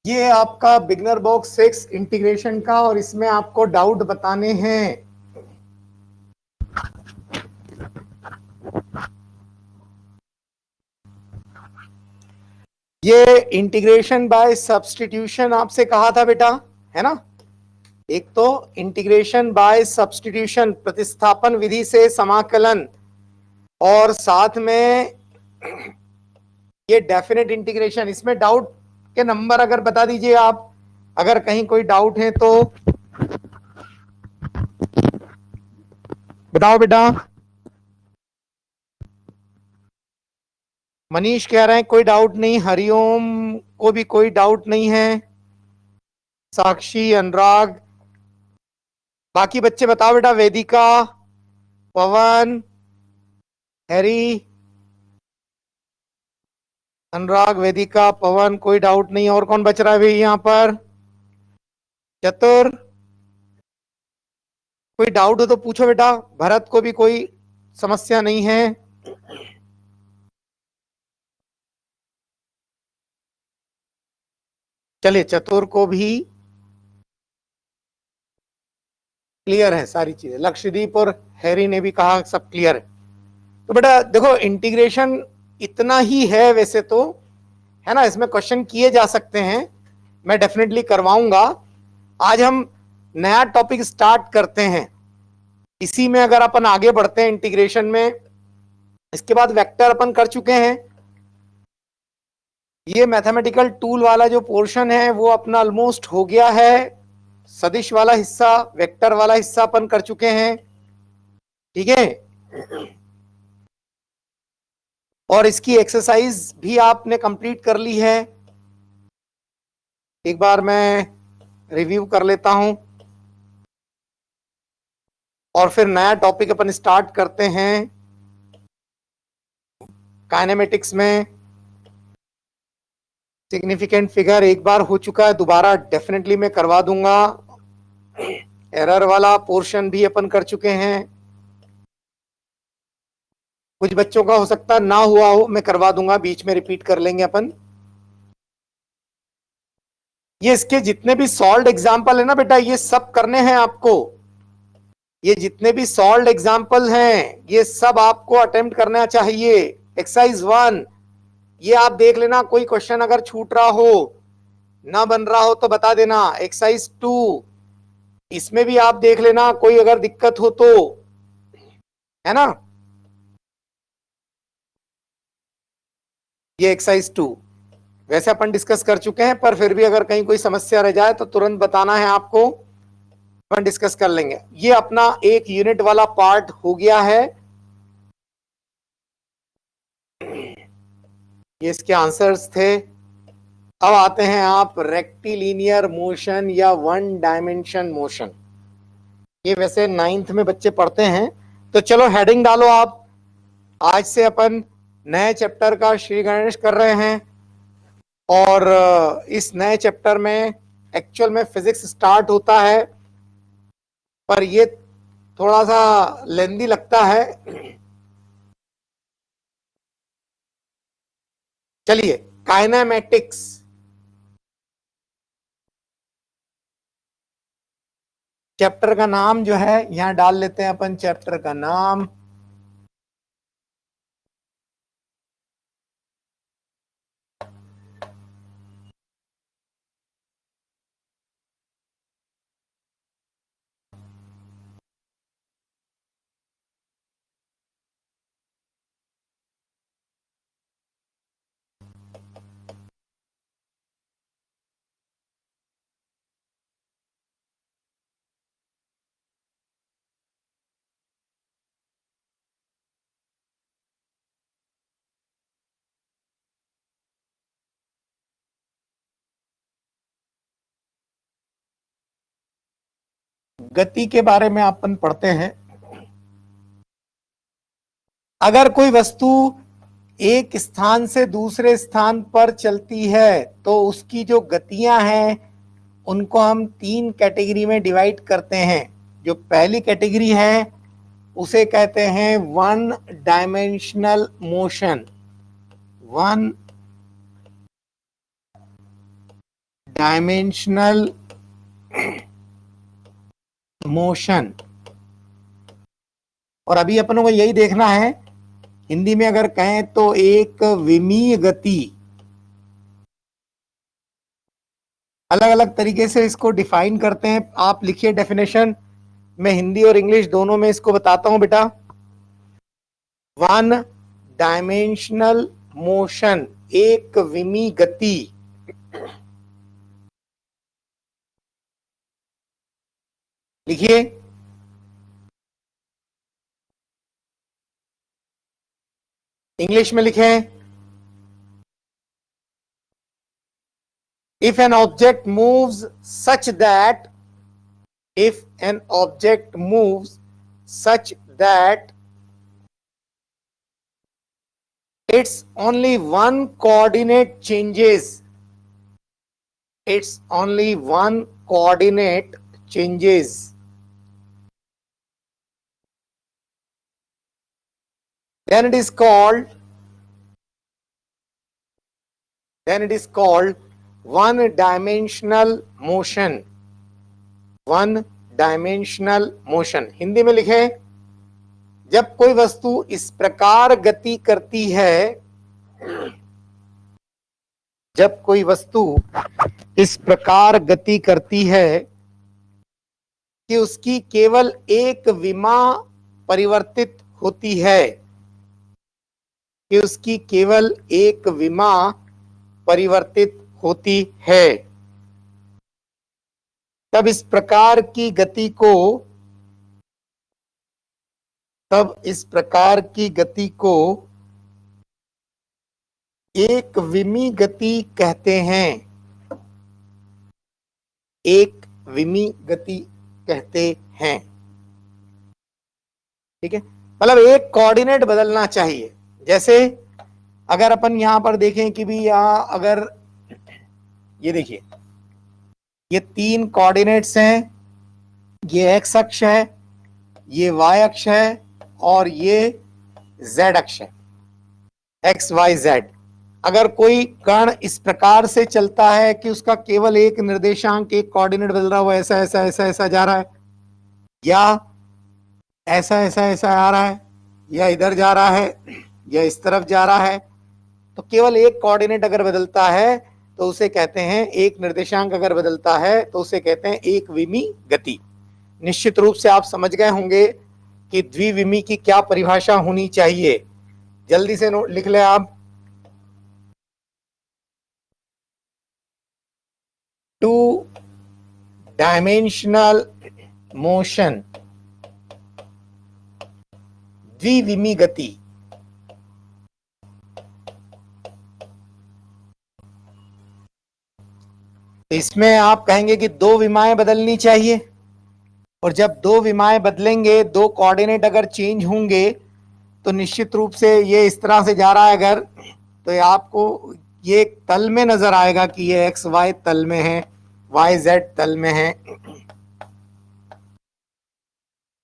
ये आपका beginner box 6 integration का, और इसमें आपको डाउट बताने हैं। ये इंटीग्रेशन बाय सब्स्टिट्यूशन आपसे कहा था बेटा, है ना। एक तो इंटीग्रेशन बाय सब्स्टिट्यूशन, प्रतिस्थापन विधि से समाकलन, और साथ में ये डेफिनेट इंटीग्रेशन। इसमें डाउट के नंबर अगर बता दीजिए आप, अगर कहीं कोई डाउट है तो बताओ बेटा। मनीष कह रहे हैं कोई डाउट नहीं, हरिओम को भी कोई डाउट नहीं है, साक्षी, अनुराग, बाकी बच्चे बताओ बेटा। वेदिका, पवन, हैरी, अनुराग, वेदिका, पवन, कोई डाउट नहीं। और कौन बच रहा है भाई यहां पर? चतुर, कोई डाउट हो तो पूछो बेटा। भरत को भी कोई समस्या नहीं है। चलिए, चतुर को भी क्लियर है सारी चीजें। लक्षदीप और हैरी ने भी कहा सब क्लियर है। तो बेटा देखो, इंटीग्रेशन इतना ही है वैसे तो, है ना। इसमें क्वेश्चन किए जा सकते हैं, मैं डेफिनेटली करवाऊंगा। आज हम नया टॉपिक स्टार्ट करते हैं, इसी में अगर अपन आगे बढ़ते हैं इंटीग्रेशन में। इसके बाद वेक्टर अपन कर चुके हैं। ये मैथमेटिकल टूल वाला जो पोर्शन है वो अपना ऑलमोस्ट हो गया है। सदिश वाला हिस्सा, वेक्टर वाला हिस्सा अपन कर चुके हैं, ठीक है। और इसकी एक्सरसाइज भी आपने कंप्लीट कर ली है। एक बार मैं रिव्यू कर लेता हूं, और फिर नया टॉपिक अपन स्टार्ट करते हैं काइनेमेटिक्स में। सिग्निफिकेंट फिगर एक बार हो चुका है, दोबारा डेफिनेटली मैं करवा दूंगा। एरर वाला पोर्शन भी अपन कर चुके हैं। कुछ बच्चों का हो सकता है ना हुआ हो, मैं करवा दूंगा, बीच में रिपीट कर लेंगे अपन। ये इसके जितने भी सॉल्व एग्जाम्पल है ना बेटा, ये सब करने हैं आपको। ये जितने भी सॉल्व एग्जाम्पल हैं ये सब आपको अटेम्प्ट करना चाहिए। एक्सरसाइज 1 ये आप देख लेना, कोई क्वेश्चन अगर छूट रहा हो, ना बन रहा हो तो बता देना। एक्सरसाइज 2 इसमें भी आप देख लेना, कोई अगर दिक्कत हो तो, है ना। ये एक्सरसाइज 2 वैसे अपन डिस्कस कर चुके हैं, पर फिर भी अगर कहीं कोई समस्या रह जाए तो तुरंत बताना है आपको, अपन डिस्कस कर लेंगे। ये अपना एक यूनिट वाला पार्ट हो गया है। ये इसके आंसर्स थे। अब आते हैं आप रेक्टिलिनियर मोशन या वन डायमेंशन मोशन। ये वैसे 9th में बच्चे पढ़ते हैं, तो चलो हेडिंग डालो आप। आज से अपन नए चैप्टर का श्री गणेश कर रहे हैं, और इस नए चैप्टर में एक्चुअल में फिजिक्स स्टार्ट होता है, पर ये थोड़ा सा लेंदी लगता है। चलिए, काइनेमेटिक्स चैप्टर का नाम जो है यहां डाल लेते हैं अपन, चैप्टर का नाम। गति के बारे में अपन पढ़ते हैं। अगर कोई वस्तु एक स्थान से दूसरे स्थान पर चलती है तो उसकी जो गतियां हैं उनको हम 3 कैटेगरी में डिवाइड करते हैं। जो पहली कैटेगरी है उसे कहते हैं one dimensional motion. One dimensional motion. और अभी अपनों को यही देखना है, हिंदी में अगर कहें तो एक विमीय गति। अलग अलग तरीके से इसको डिफाइन करते हैं, आप लिखिए डेफिनेशन। मैं हिंदी और इंग्लिश दोनों में इसको बताता हूं बेटा। वन डायमेंशनल मोशन, एक विमीय गति, लिखिए। इंग्लिश में लिखें, if an object moves such that if an object moves such that its only one coordinate changes, its only one coordinate changes, then it is called one dimensional motion, one dimensional motion। Hindi में लिखे, जब कोई वस्तु इस प्रकार गति करती है, जब कोई वस्तु इस प्रकार गति करती है कि उसकी केवल एक विमा परिवर्तित होती है, कि उसकी केवल एक विमा परिवर्तित होती है, तब इस प्रकार की गति को, तब इस प्रकार की गति को एक विमीय गति कहते हैं, एक विमीय गति कहते हैं। ठीक है, मतलब एक कोऑर्डिनेट बदलना चाहिए। जैसे अगर अपन यहां पर देखें कि भी यहां अगर ये देखिए, ये तीन कोऑर्डिनेट्स हैं, ये एक्स अक्ष है, ये वाई अक्ष है, और ये जेड अक्ष है, एक्स वाई जेड। अगर कोई कण इस प्रकार से चलता है कि उसका केवल एक निर्देशांक, एक कोऑर्डिनेट बदल रहा है, वो ऐसा ऐसा ऐसा ऐसा जा रहा है, या ऐसा ऐसा ऐसा आ रहा है, या इधर जा रहा है, या इस तरफ जा रहा है, तो केवल एक कोऑर्डिनेट अगर बदलता है तो उसे कहते हैं, एक निर्देशांक अगर बदलता है तो उसे कहते हैं एक विमीय गति। निश्चित रूप से आप समझ गए होंगे कि द्विविमीय की क्या परिभाषा होनी चाहिए। जल्दी से नोट लिख ले आप। टू डायमेंशनल मोशन, द्विविमीय गति। इसमें आप कहेंगे कि दो विमाएं बदलनी चाहिए, और जब दो विमाएं बदलेंगे, दो कोऑर्डिनेट अगर चेंज होंगे, तो निश्चित रूप से ये इस तरह से जा रहा है अगर, तो ये आपको ये तल में नजर आएगा कि ये एक्स वाई तल में है, वाई जेड तल में है।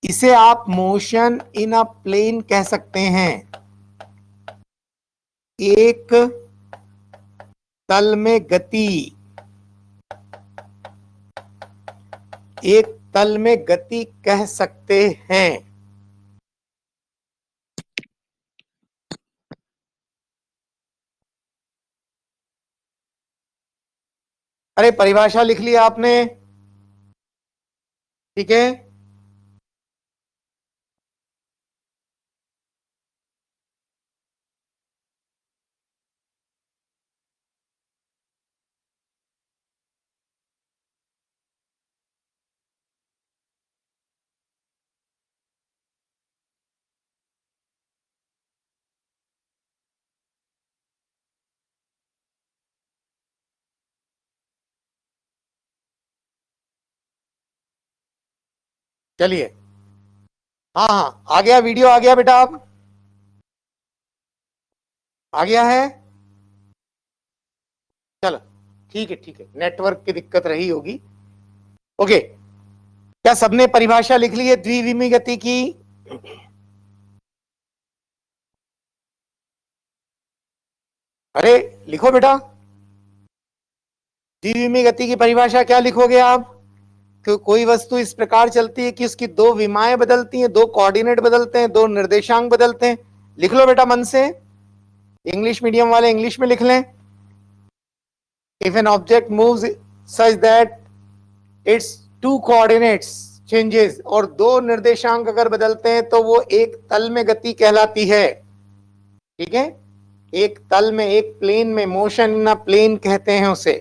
इसे आप मोशन इन अ प्लेन कह सकते हैं, एक तल में गति, एक तल में गति कह सकते हैं। अरे परिभाषा लिख ली आपने, ठीक है। चलिए, हाँ हाँ आ गया, वीडियो आ गया बेटा, अब आ गया है। चलो ठीक है, ठीक है, नेटवर्क की दिक्कत रही होगी। ओके, क्या सबने परिभाषा लिख ली है द्विविमीय गति की? अरे लिखो बेटा। द्विविमीय गति की परिभाषा क्या लिखोगे आप? कि कोई वस्तु इस प्रकार चलती है कि उसकी दो विमाएं बदलती हैं, दो कोऑर्डिनेट बदलते हैं, दो निर्देशांक बदलते हैं। लिख लो बेटा मन से, इंग्लिश मीडियम वाले इंग्लिश में लिख लें। If an object moves such that its two coordinates changes, और दो निर्देशांक अगर बदलते हैं तो वो एक तल में गति कहलाती है। ठीक है, एक तल में, एक प्लेन में, मोशन इन अ प्लेन कहते हैं उसे।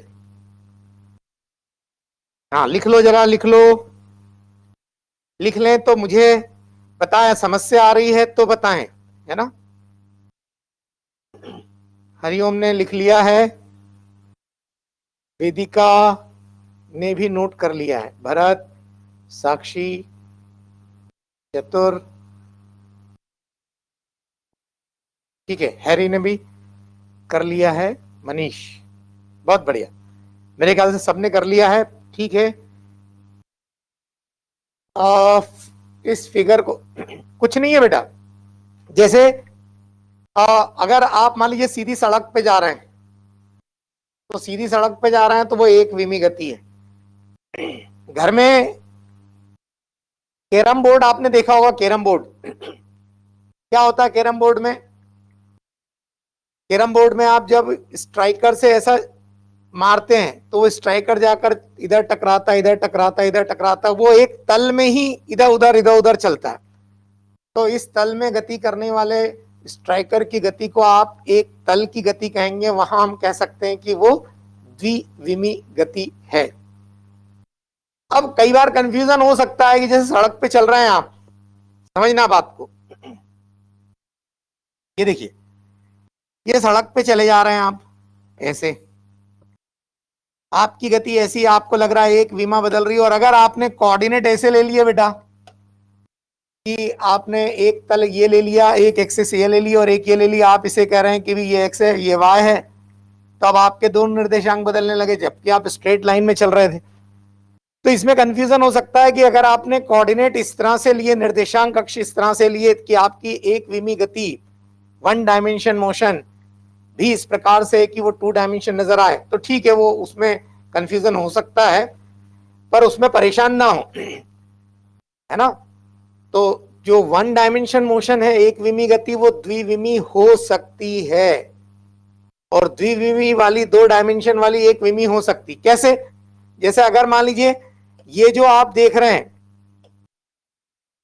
हाँ लिख लो, जरा लिख लो, लिख लें तो मुझे बताएं, समस्या आ रही है तो बताएं, है ना। हरिओम ने लिख लिया है, वेदिका ने भी नोट कर लिया है, भरत, साक्षी, चतुर, ठीक है, हैरी ने भी कर लिया है, मनीष, बहुत बढ़िया, मेरे ख्याल से सबने कर लिया है। ठीक है, इस फिगर को कुछ नहीं है बेटा, जैसे अगर आप मान लीजिए सीधी सड़क पे जा रहे हैं, तो सीधी सड़क पे जा रहे हैं तो वो एक विमी गति है। घर में कैरम बोर्ड आपने देखा होगा, कैरम बोर्ड क्या होता है कैरम बोर्ड में? कैरम बोर्ड में आप जब स्ट्राइकर से ऐसा मारते हैं तो वो स्ट्राइकर जाकर इधर टकराता, इधर टकराता, इधर टकराता, वो एक तल में ही इधर उधर चलता है। तो इस तल में गति करने वाले स्ट्राइकर की गति को आप एक तल की गति कहेंगे, वहां हम कह सकते हैं कि वो द्विविमी गति है। अब कई बार कंफ्यूजन हो सकता है कि जैसे सड़क पे चल रहे हैं आप, समझना बात को, ये देखिए, ये सड़क पे चले जा रहे हैं आप ऐसे, आपकी गति ऐसी, आपको लग रहा है एक विमा बदल रही है, और अगर आपने कोऑर्डिनेट ऐसे ले लिए बेटा कि आपने एक तल ये ले लिया, एक एक्सिस ये ले लिया और एक ये ले लिया, आप इसे कह रहे हैं कि भी ये एक्स है ये वाई है, तो अब आपके दोनों निर्देशांक बदलने लगे जबकि आप स्ट्रेट लाइन में चल रहे थे। तो इसमें कंफ्यूजन हो सकता है कि अगर आपने कोऑर्डिनेट इस तरह से लिए, निर्देशांक अक्ष इस तरह से लिए कि आपकी एक विमी गति, वन डायमेंशन मोशन भी इस प्रकार से कि वो टू डायमेंशन नजर आए, तो ठीक है, वो उसमें कंफ्यूजन हो सकता है, पर उसमें परेशान ना हो, है ना। तो जो वन डायमेंशन मोशन है, एक विमी गति, वो द्विविमी हो सकती है, और द्विविमी वाली, दो डायमेंशन वाली एक विमी हो सकती। कैसे? जैसे अगर मान लीजिए ये जो आप देख रहे हैं,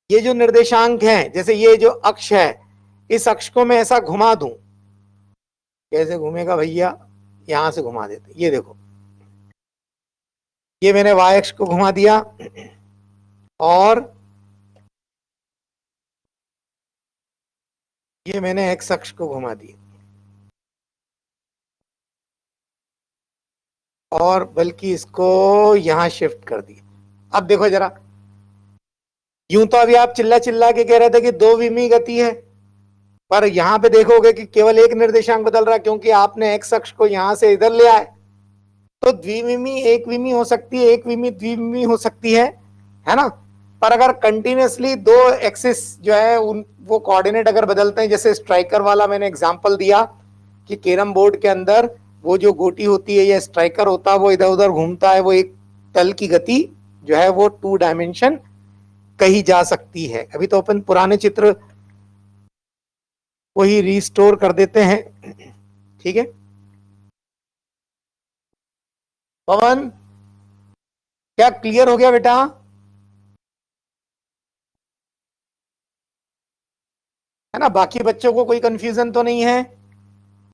ये जो निर्देशांक हैं, जैसे ये जो अक्ष है, इस अक्ष को मैं ऐसा घुमा दूं, कैसे घूमेगा भैया, यहां से घुमा देते, ये देखो, ये मैंने y अक्ष को घुमा दिया और ये मैंने x अक्ष को घुमा दिया, और बल्कि इसको यहां शिफ्ट कर दिया। अब देखो जरा, यूं तो अभी आप चिल्ला चिल्ला के कह रहे थे कि दो विमी गति है, पर यहां पे देखोगे कि केवल एक निर्देशांक बदल रहा है, क्योंकि आपने x अक्ष को यहां से इधर ले आए। तो द्विविमी एक विमी हो सकती है, एक विमी द्विविमी हो सकती है ना। पर अगर कंटिन्यूसली दो एक्सिस जो है उन, वो कोऑर्डिनेट अगर बदलते हैं, जैसे स्ट्राइकर वाला मैंने एग्जांपल दिया कि कैरम बोर्ड के अंदर वो जो गोटी होती है या स्ट्राइकर होता है, वो इधर उधर घूमता है, वो एक तल की गति जो है वो टू डायमेंशन कही जा सकती है। अभी तो अपन पुराने चित्र को ही रिस्टोर कर देते हैं, ठीक है। पवन, क्या क्लियर हो गया बेटा? है ना, बाकी बच्चों को कोई कंफ्यूजन तो नहीं है?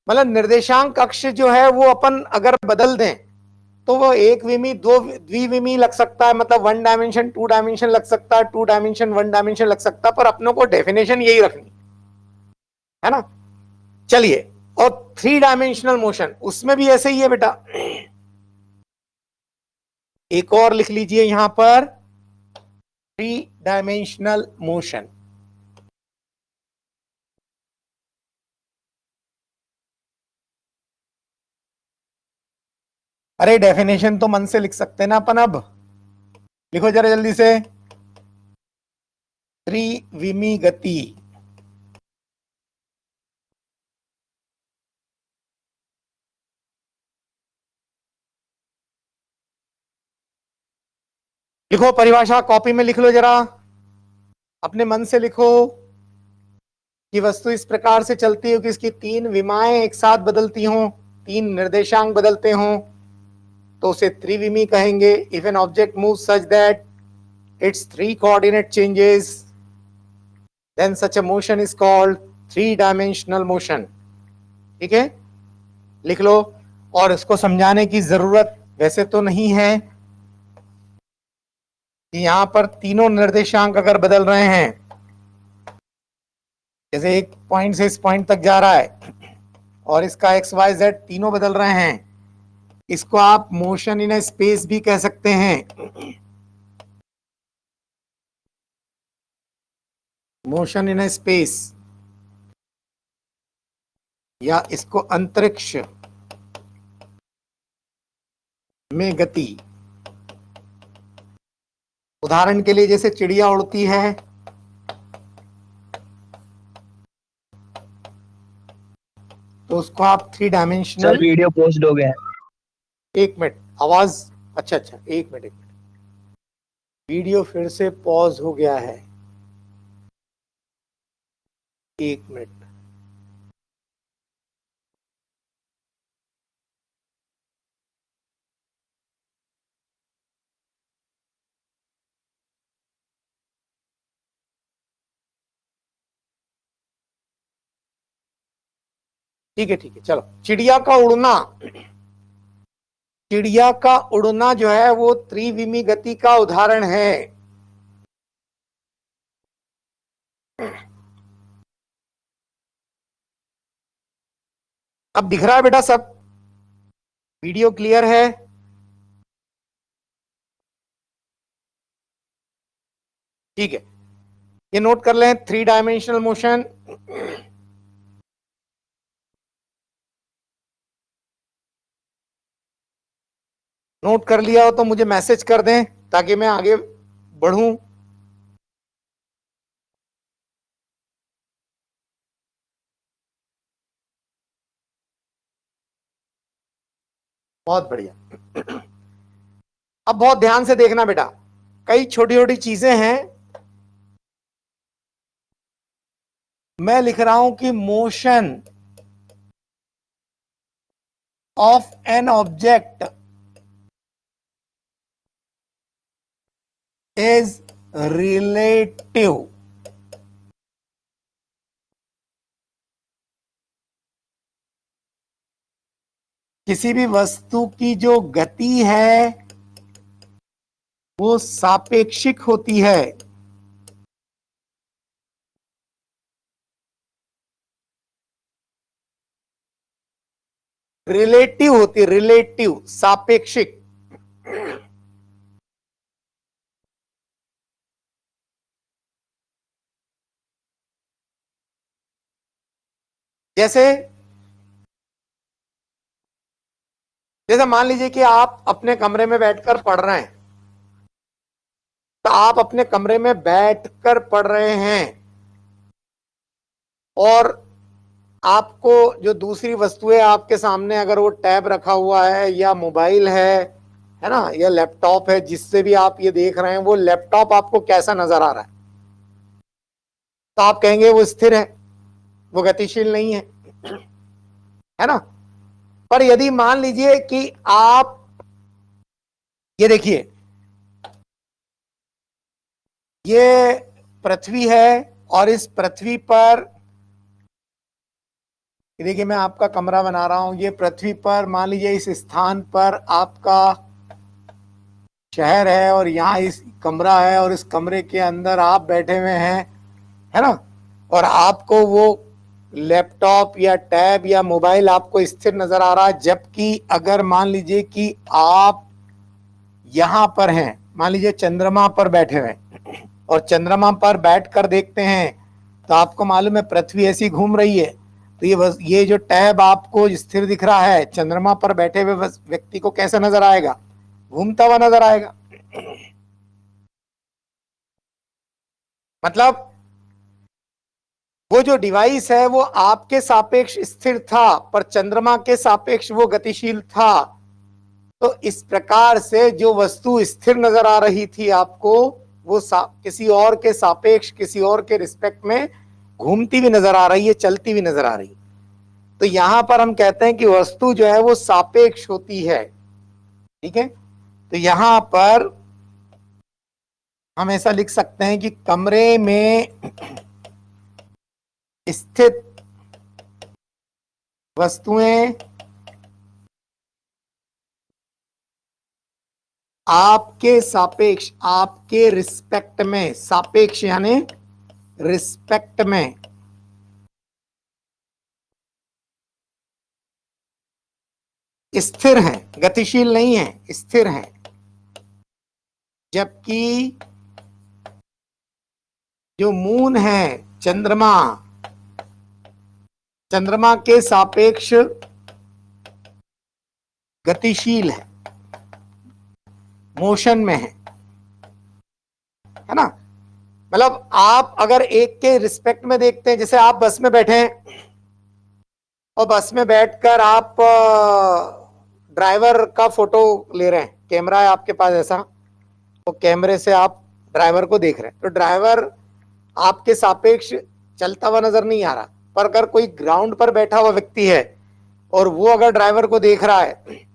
मतलब निर्देशांक अक्ष जो है वो अपन अगर बदल दें तो वो एक विमी, दो द्विविमी लग सकता है, मतलब वन डायमेंशन टू डायमेंशन लग सकता है, टू डायमेंशन वन डायमेंशन लग सकता है, पर अपनों को डेफिनेशन यही रखनी है ना। चलिए, और थ्री डायमेंशनल मोशन, उसमें भी ऐसे ही है बेटा, एक और लिख लीजिए यहां पर, थ्री डायमेंशनल मोशन। अरे डेफिनेशन तो मन से लिख सकते हैं ना अपन, अब लिखो जरा जल्दी से, त्रिविमी गति लिखो परिभाषा, कॉपी में लिख लो, जरा अपने मन से लिखो कि वस्तु इस प्रकार से चलती है कि इसकी तीन विमाएं एक साथ बदलती हों, तीन निर्देशांक बदलते हों, तो उसे त्रिविमी कहेंगे। If an object move such that its three coordinate changes, then such a motion is called three dimensional motion. ठीक है, लिख लो। और इसको समझाने की जरूरत वैसे तो नहीं है कि यहां पर तीनों निर्देशांक अगर बदल रहे हैं, जैसे एक पॉइंट से इस पॉइंट तक जा रहा है और इसका एक्स वाई जेड तीनों बदल रहे हैं, इसको आप मोशन इन स्पेस भी कह सकते हैं। मोशन इन स्पेस, या इसको अंतरिक्ष में गति। उदाहरण के लिए जैसे चिड़िया उड़ती है, तो उसको आप three dimensional. Sir video post हो गया है। एक मिनट, आवाज, अच्छा अच्छा, एक मिनट, वीडियो फिर से पॉज हो गया है, एक मिनट। ठीक है ठीक है, चलो। चिड़िया का उड़ना, चिड़िया का उड़ना जो है वो त्रिविमी गति का उदाहरण है। अब दिख रहा है बेटा सब? वीडियो क्लियर है? ठीक है, ये नोट कर लें, थ्री डायमेंशनल मोशन। नोट कर लिया हो तो मुझे मैसेज कर दें ताकि मैं आगे बढ़ूं। बहुत बढ़िया। अब बहुत ध्यान से देखना बेटा, कई छोटी छोटी चीजें हैं। मैं लिख रहा हूं कि motion of an object is relative. किसी भी वस्तु की जो गति है वो सापेक्षिक होती है। रिलेटिव होती, रिलेटिव, सापेक्षिक। जैसे जैसे मान लीजिए कि आप अपने कमरे में बैठकर पढ़ रहे हैं, तो आप अपने कमरे में बैठकर पढ़ रहे हैं और आपको जो दूसरी वस्तुएं आपके सामने, अगर वो टैब रखा हुआ है या मोबाइल है ना, या लैपटॉप है, जिससे भी आप ये देख रहे हैं, वो लैपटॉप आपको कैसा नजर आ रहा है? तो आप कहेंगे वो स्थिर है, वो गतिशील नहीं है ना। पर यदि मान लीजिए कि आप ये देखिए, ये पृथ्वी है और इस पृथ्वी पर, देखिए मैं आपका कमरा बना रहा हूं, ये पृथ्वी पर मान लीजिए इस स्थान पर आपका शहर है और यहाँ इस कमरा है और इस कमरे के अंदर आप बैठे हुए हैं, है ना। और आपको वो लैपटॉप या टैब या मोबाइल आपको स्थिर नजर आ रहा है, जबकि अगर मान लीजिए कि आप यहां पर हैं, मान लीजिए चंद्रमा पर बैठे हुए हैं और चंद्रमा पर बैठकर देखते हैं, तो आपको मालूम है पृथ्वी ऐसी घूम रही है, तो ये जो टैब आपको स्थिर दिख रहा है, चंद्रमा पर बैठे हुए व्यक्ति को कैसा नजर आएगा? घूमता हुआ नजर आएगा। मतलब वो जो डिवाइस है वो आपके सापेक्ष स्थिर था, पर चंद्रमा के सापेक्ष वो गतिशील था। तो इस प्रकार से जो वस्तु स्थिर नजर आ रही थी आपको, वो किसी और के सापेक्ष, किसी और के रिस्पेक्ट में घूमती हुई नजर आ रही है, चलती हुई नजर आ रही है। तो यहां पर हम कहते हैं कि वस्तु जो है वो सापेक्ष होती है। ठीक है, तो यहां पर हम ऐसा लिख सकते हैं कि कमरे में स्थित वस्तुएं आपके सापेक्ष, आपके रिस्पेक्ट में, सापेक्ष यानी रिस्पेक्ट में स्थिर हैं, गतिशील नहीं है, स्थिर हैं। जबकि जो मून है, चंद्रमा, चंद्रमा के सापेक्ष गतिशील है, मोशन में है ना। मतलब आप अगर एक के रिस्पेक्ट में देखते हैं, जैसे आप बस में बैठे हैं और बस में बैठकर आप ड्राइवर का फोटो ले रहे हैं, कैमरा है आपके पास ऐसा, तो कैमरे से आप ड्राइवर को देख रहे हैं, तो ड्राइवर आपके सापेक्ष चलता हुआ नजर नहीं आ रहा। पर अगर कोई ग्राउंड पर बैठा हुआ व्यक्ति है और वो अगर ड्राइवर को देख रहा है,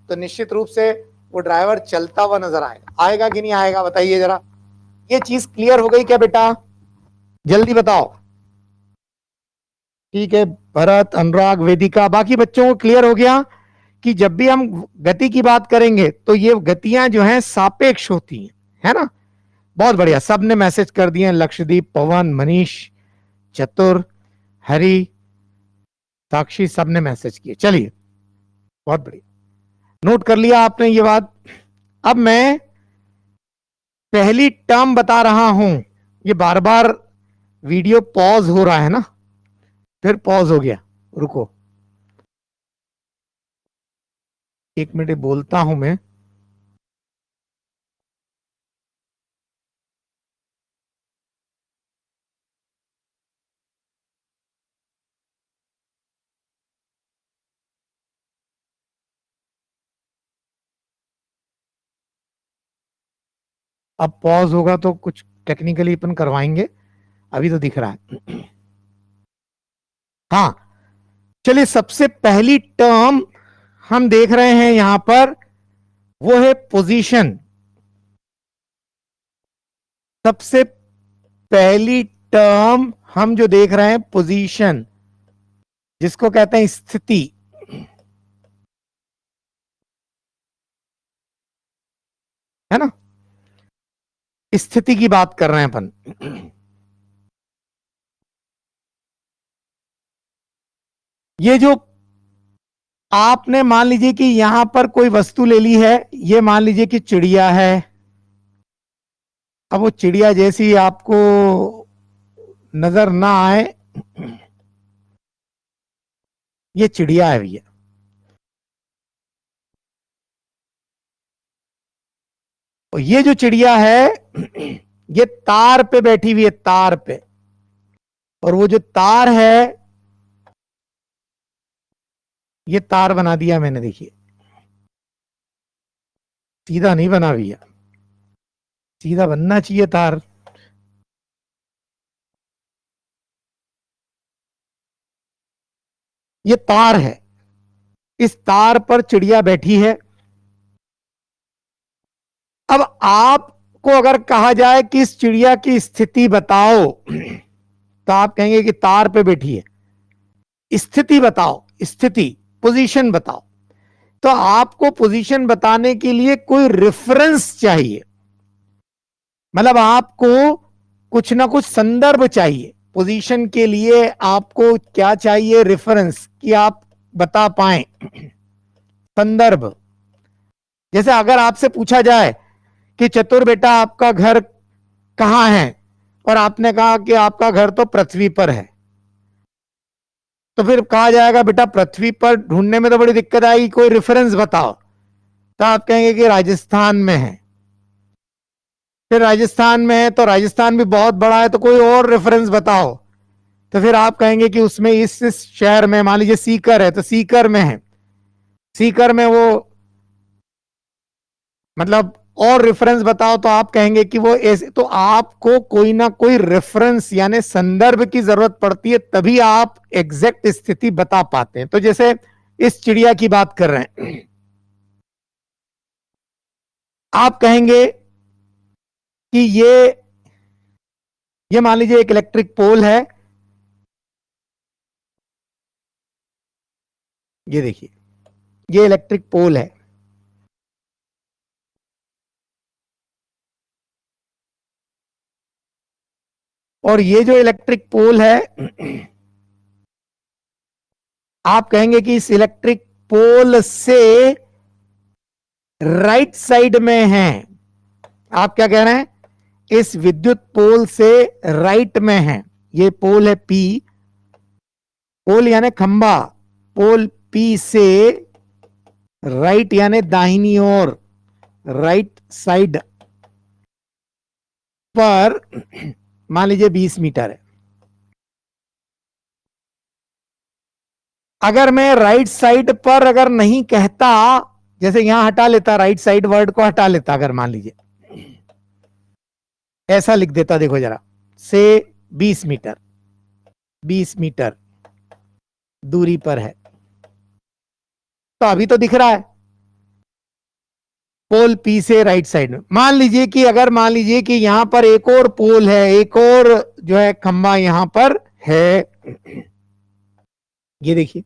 तो निश्चित रूप से वो ड्राइवर चलता हुआ नजर आएगा। आएगा कि नहीं आएगा, बताइए जरा। ये चीज क्लियर हो गई क्या बेटा? जल्दी बताओ। ठीक है, भरत, अनुराग, वेदिका, बाकी बच्चों को क्लियर हो गया कि जब भी हम गति की बात करेंगे तो ये गतियां जो हैं सापेक्ष होती हैं, है ना। बहुत बढ़िया, सबने मैसेज कर दिए, लक्षदीप, पवन, मनीष, चतुर, हरि, साक्षी, सबने मैसेज किए। चलिए, बहुत बढ़िया, नोट कर लिया आपने ये बात। अब मैं पहली टर्म बता रहा हूं, ये बार बार वीडियो पॉज हो रहा है ना, फिर पॉज हो गया, रुको 1 मिनट बोलता हूं मैं। अब पॉज होगा तो कुछ टेक्निकली अपन करवाएंगे, अभी तो दिख रहा है। हाँ, चलिए, सबसे पहली टर्म हम देख रहे हैं यहां पर, वो है पोजीशन। सबसे पहली टर्म हम जो देख रहे हैं, पोजीशन, जिसको कहते हैं स्थिति, है ना। स्थिति की बात कर रहे हैं अपन। ये जो आपने मान लीजिए कि यहां पर कोई वस्तु ले ली है, ये मान लीजिए कि चिड़िया है। अब वो चिड़िया जैसी आपको नजर ना आए, ये चिड़िया है भैया। और ये जो चिड़िया है, ये तार पे बैठी हुई है, तार पे। और वो जो तार है, ये तार बना दिया मैंने, देखिए, सीधा नहीं बना भैया, सीधा बनना चाहिए तार। ये तार है, इस तार पर चिड़िया बैठी है। अब आपको अगर कहा जाए कि इस चिड़िया की स्थिति बताओ, तो आप कहेंगे कि तार पे बैठी है। स्थिति बताओ, स्थिति, पोजीशन बताओ। तो आपको पोजीशन बताने के लिए कोई रेफरेंस चाहिए, मतलब आपको कुछ ना कुछ संदर्भ चाहिए। पोजीशन के लिए आपको क्या चाहिए? रेफरेंस, कि आप बता पाए संदर्भ। जैसे अगर आपसे पूछा जाए कि चतुर बेटा आपका घर कहां है, और आपने कहा कि आपका घर तो पृथ्वी पर है, तो फिर कहा जाएगा बेटा पृथ्वी पर ढूंढने में तो बड़ी दिक्कत आएगी, कोई रेफरेंस बताओ। तो आप कहेंगे कि राजस्थान में है। फिर राजस्थान में है तो राजस्थान भी बहुत बड़ा है, तो कोई और रेफरेंस बताओ। तो फिर आप कहेंगे कि उसमें इस शहर में, मान लीजिए सीकर है तो सीकर में है, सीकर में वो मतलब और रेफरेंस बताओ तो आप कहेंगे कि वो ऐसे, तो आपको कोई ना कोई रेफरेंस यानी संदर्भ की जरूरत पड़ती है, तभी आप एग्जैक्ट स्थिति बता पाते हैं। तो जैसे इस चिड़िया की बात कर रहे हैं, आप कहेंगे कि ये मान लीजिए एक इलेक्ट्रिक पोल है, ये देखिए ये इलेक्ट्रिक पोल है, और ये जो इलेक्ट्रिक पोल है, आप कहेंगे कि इस इलेक्ट्रिक पोल से राइट साइड में है। आप क्या कह रहे हैं, इस विद्युत पोल से राइट में है, ये पोल है पी, पोल यानी खंबा, पोल पी से राइट यानी दाहिनी ओर, राइट साइड पर मान लीजिए 20 मीटर है। अगर मैं राइट साइड पर अगर नहीं कहता, जैसे यहां हटा लेता, राइट साइड वर्ड को हटा लेता, अगर मान लीजिए ऐसा लिख देता, देखो जरा, से 20 मीटर, 20 मीटर दूरी पर है, तो अभी तो दिख रहा है पोल पी से राइट साइड में। मान लीजिए कि अगर मान लीजिए कि यहां पर एक और पोल है, एक और जो है खंबा यहां पर है, ये देखिए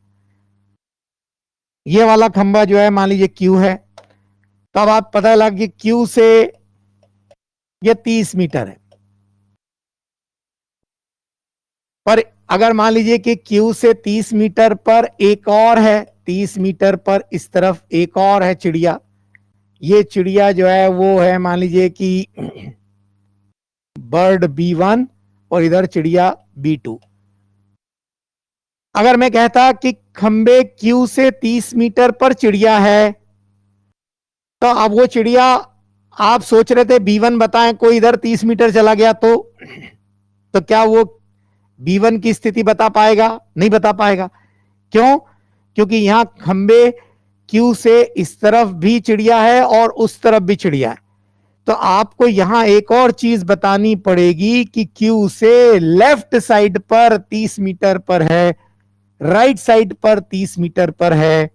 ये वाला खंबा जो है मान लीजिए क्यू है, तब आप पता लगा कि क्यू से ये 30 मीटर है। पर अगर मान लीजिए कि क्यू से 30 मीटर पर एक और है, 30 मीटर पर इस तरफ एक और है चिड़िया, ये चिड़िया जो है वो है मान लीजिए कि बर्ड B1 और इधर चिड़िया B2। अगर मैं कहता कि खंबे क्यू से 30 मीटर पर चिड़िया है, तो अब वो चिड़िया, आप सोच रहे थे B1 बताएं, कोई इधर 30 मीटर चला गया तो क्या वो B1 की स्थिति बता पाएगा? नहीं बता पाएगा। क्यों? क्योंकि यहां खंबे क्यू से इस तरफ भी चिड़िया है और उस तरफ भी चिड़िया है, तो आपको यहां एक और चीज बतानी पड़ेगी कि क्यू से लेफ्ट साइड पर 30 मीटर पर है, राइट साइड पर 30 मीटर पर है।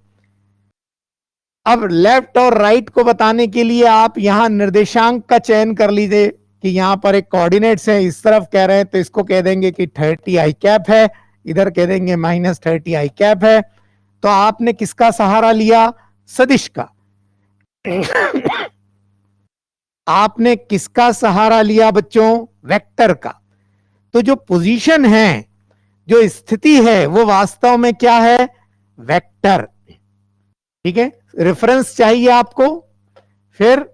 अब लेफ्ट और राइट को बताने के लिए आप यहां निर्देशांक का चयन कर लीजिए कि यहां पर एक कोऑर्डिनेट्स है, इस तरफ कह रहे हैं तो इसको कह देंगे कि 30 आई कैप है, इधर कह देंगे -30 आई कैप है। तो आपने किसका सहारा लिया? सदिश का। आपने किसका सहारा लिया बच्चों? वेक्टर का। तो जो पोजीशन है, जो स्थिति है, वो वास्तव में क्या है? वेक्टर। ठीक है, रेफरेंस चाहिए आपको, फिर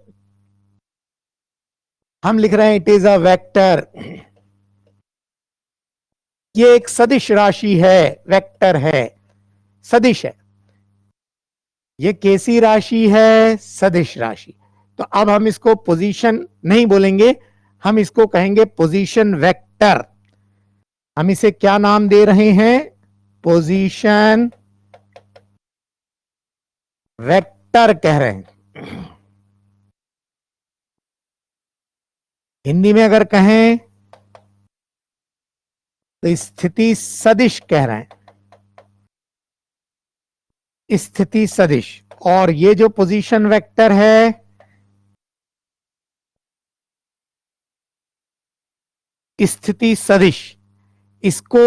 हम लिख रहे हैं इट इज अ वेक्टर। ये एक सदिश राशि है, वेक्टर है, सदिश है। ये कैसी राशि है? सदिश राशि। तो अब हम इसको पोजीशन नहीं बोलेंगे, हम इसको कहेंगे पोजीशन वेक्टर। हम इसे क्या नाम दे रहे हैं? पोजीशन वेक्टर कह रहे हैं। हिंदी में अगर कहें तो स्थिति सदिश कह रहे हैं, स्थिति सदिश। और ये जो पोजीशन वेक्टर है, स्थिति सदिश, इसको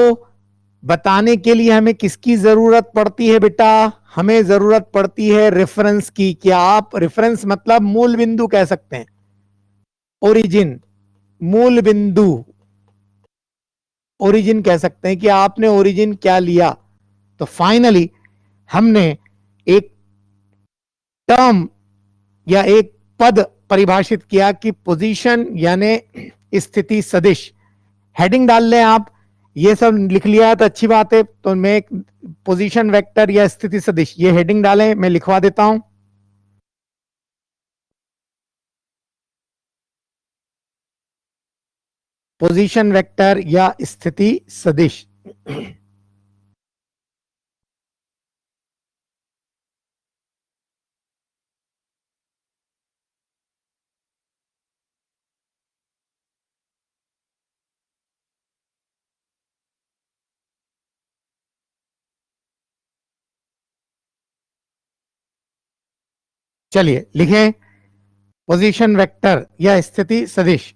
बताने के लिए हमें किसकी जरूरत पड़ती है बेटा? हमें जरूरत पड़ती है रेफरेंस की। क्या आप रेफरेंस मतलब मूल बिंदु कह सकते हैं, ओरिजिन, मूल बिंदु, ओरिजिन कह सकते हैं कि आपने ओरिजिन क्या लिया। तो फाइनली हमने एक टर्म या एक पद परिभाषित किया कि पोजीशन यानी स्थिति सदिश। हेडिंग डाल लें आप, ये सब लिख लिया तो अच्छी बात है। तो मैं एक पोजीशन वेक्टर या स्थिति सदिश, ये हेडिंग डालें, मैं लिखवा देता हूं। पोजीशन वेक्टर या स्थिति सदिश। चलिए लिखें पोजीशन वेक्टर या स्थिति सदिश।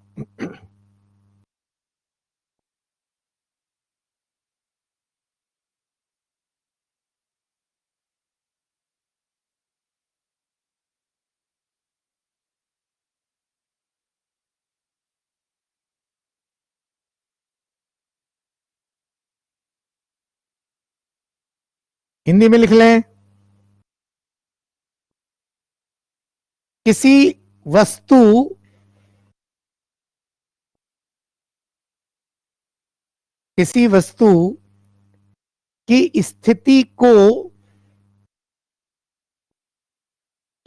हिंदी में लिख लें, किसी वस्तु की स्थिति को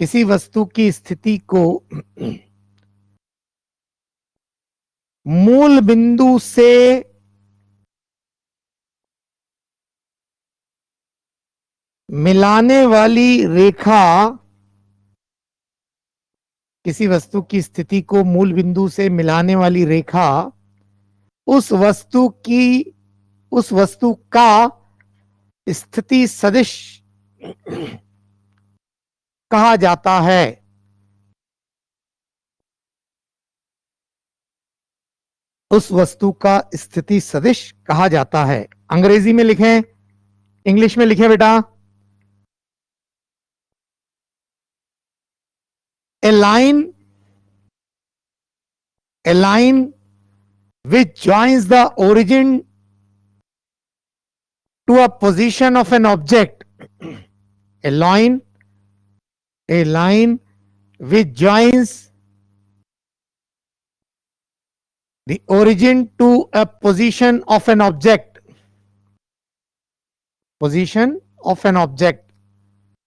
किसी वस्तु की स्थिति को मूल बिंदु से मिलाने वाली रेखा, किसी वस्तु की स्थिति को मूल बिंदु से मिलाने वाली रेखा उस वस्तु का स्थिति सदिश कहा जाता है। उस वस्तु का स्थिति सदिश कहा जाता है। अंग्रेजी में लिखें, इंग्लिश में लिखें बेटा, a line which joins the origin to a position of an object, a line which joins the origin to a position of an object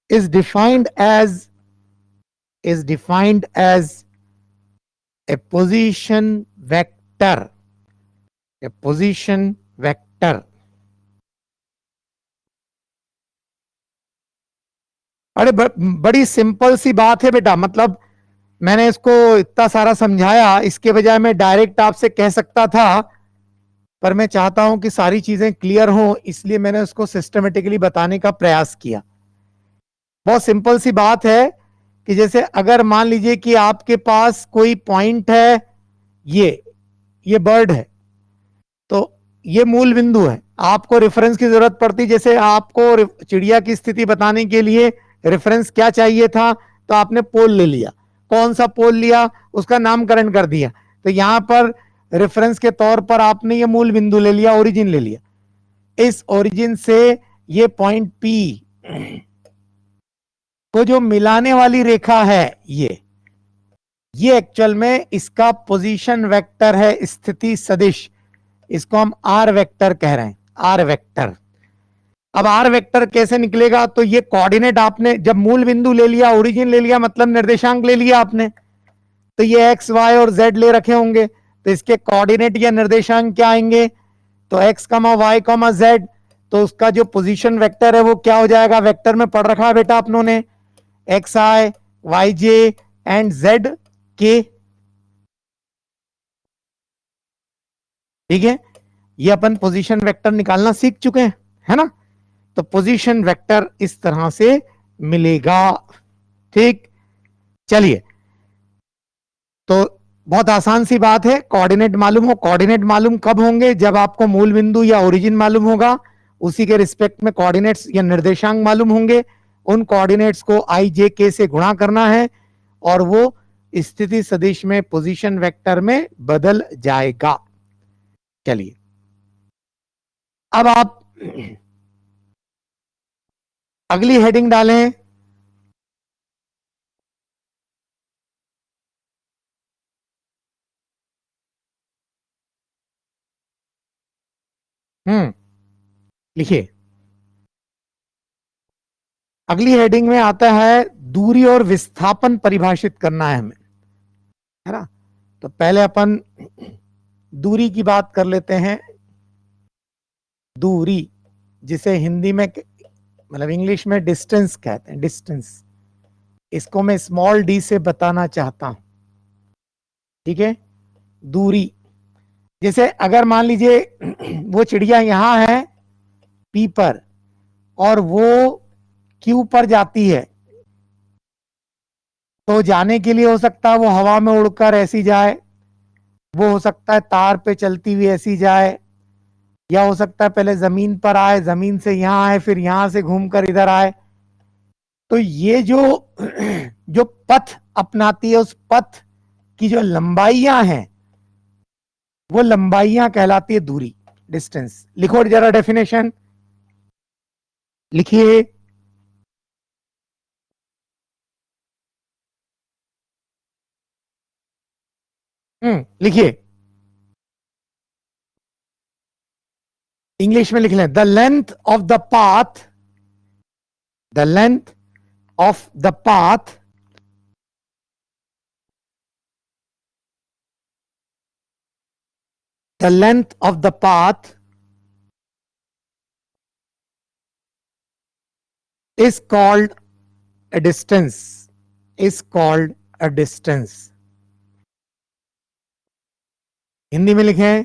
is defined as a position vector. अरे बड़ी simple सी बात है बेटा, मतलब मैंने इसको इतना सारा समझाया, इसके बजाय मैं डायरेक्ट आपसे कह सकता था, पर मैं चाहता हूं कि सारी चीजें क्लियर हो, इसलिए मैंने उसको सिस्टमेटिकली बताने का प्रयास किया। बहुत सिंपल सी बात है कि जैसे अगर मान लीजिए कि आपके पास कोई पॉइंट है, ये बर्ड है, तो ये मूल बिंदु है, आपको रेफरेंस की जरूरत पड़ती, जैसे आपको चिड़िया की स्थिति बताने के लिए रेफरेंस क्या चाहिए था, तो आपने पोल ले लिया। कौन सा पोल लिया, उसका नामकरण कर दिया, तो यहां पर रेफरेंस के तौर पर आपने ये मूल बिंदु ले लिया, ओरिजिन ले लिया। इस ओरिजिन से ये पॉइंट P को जो मिलाने वाली रेखा है, ये एक्चुअल में इसका पोजीशन वेक्टर है, स्थिति सदिश। इसको हम आर वेक्टर कह रहे हैं, आर वेक्टर। अब आर वेक्टर कैसे निकलेगा, तो ये कोऑर्डिनेट आपने जब मूल बिंदु ले लिया, ओरिजिन ले लिया, मतलब निर्देशांक ले लिया आपने, तो ये एक्स वाई और जेड ले रखे होंगे, तो इसके कोऑर्डिनेट या निर्देशांक क्या आएंगे, तो एक्स कमा वाई कमा जेड, तो उसका जो पोजीशन वेक्टर है वो क्या हो जाएगा, वेक्टर में पढ़ रखा है बेटा अपनों ने, X I Y J and Z के। ठीक है, ये अपन पोजीशन वेक्टर निकालना सीख चुके हैं, है ना। तो पोजीशन वेक्टर इस तरह से मिलेगा। ठीक, चलिए, तो बहुत आसान सी बात है, कोऑर्डिनेट मालूम हो। कोऑर्डिनेट मालूम कब होंगे, जब आपको मूल बिंदु या ओरिजिन मालूम होगा, उसी के रिस्पेक्ट में कोऑर्डिनेट्स या निर्देशांक मालूम होंगे। उन कोऑर्डिनेट्स को आई जे के से गुणा करना है और वो स्थिति सदिश में पोजीशन वेक्टर में बदल जाएगा। चलिए, अब आप अगली हेडिंग डालें। लिखिए, अगली हेडिंग में आता है दूरी और विस्थापन परिभाषित करना है हमें, है ना। तो पहले अपन दूरी की बात कर लेते हैं। दूरी, जिसे हिंदी में मतलब इंग्लिश में डिस्टेंस कहते हैं, डिस्टेंस। इसको मैं स्मॉल डी से बताना चाहता हूं। ठीक है, दूरी, जैसे अगर मान लीजिए वो चिड़िया यहां है पी पर और वो क्यू पर जाती है, तो जाने के लिए हो सकता है वो हवा में उड़कर ऐसी जाए, वो हो सकता है तार पे चलती हुई ऐसी जाए, या हो सकता है पहले जमीन पर आए, जमीन से यहां आए, फिर यहां से घूमकर इधर आए। तो ये जो जो पथ अपनाती है, उस पथ की जो लंबाइयां हैं, वो लंबाइयां कहलाती है दूरी, डिस्टेंस। लिखो जरा डेफिनेशन, लिखिए। लिखिए, इंग्लिश में लिख लें। The length of the path, the length of the path the length of the path is called a distance, is called a distance। Hindi में लिखें,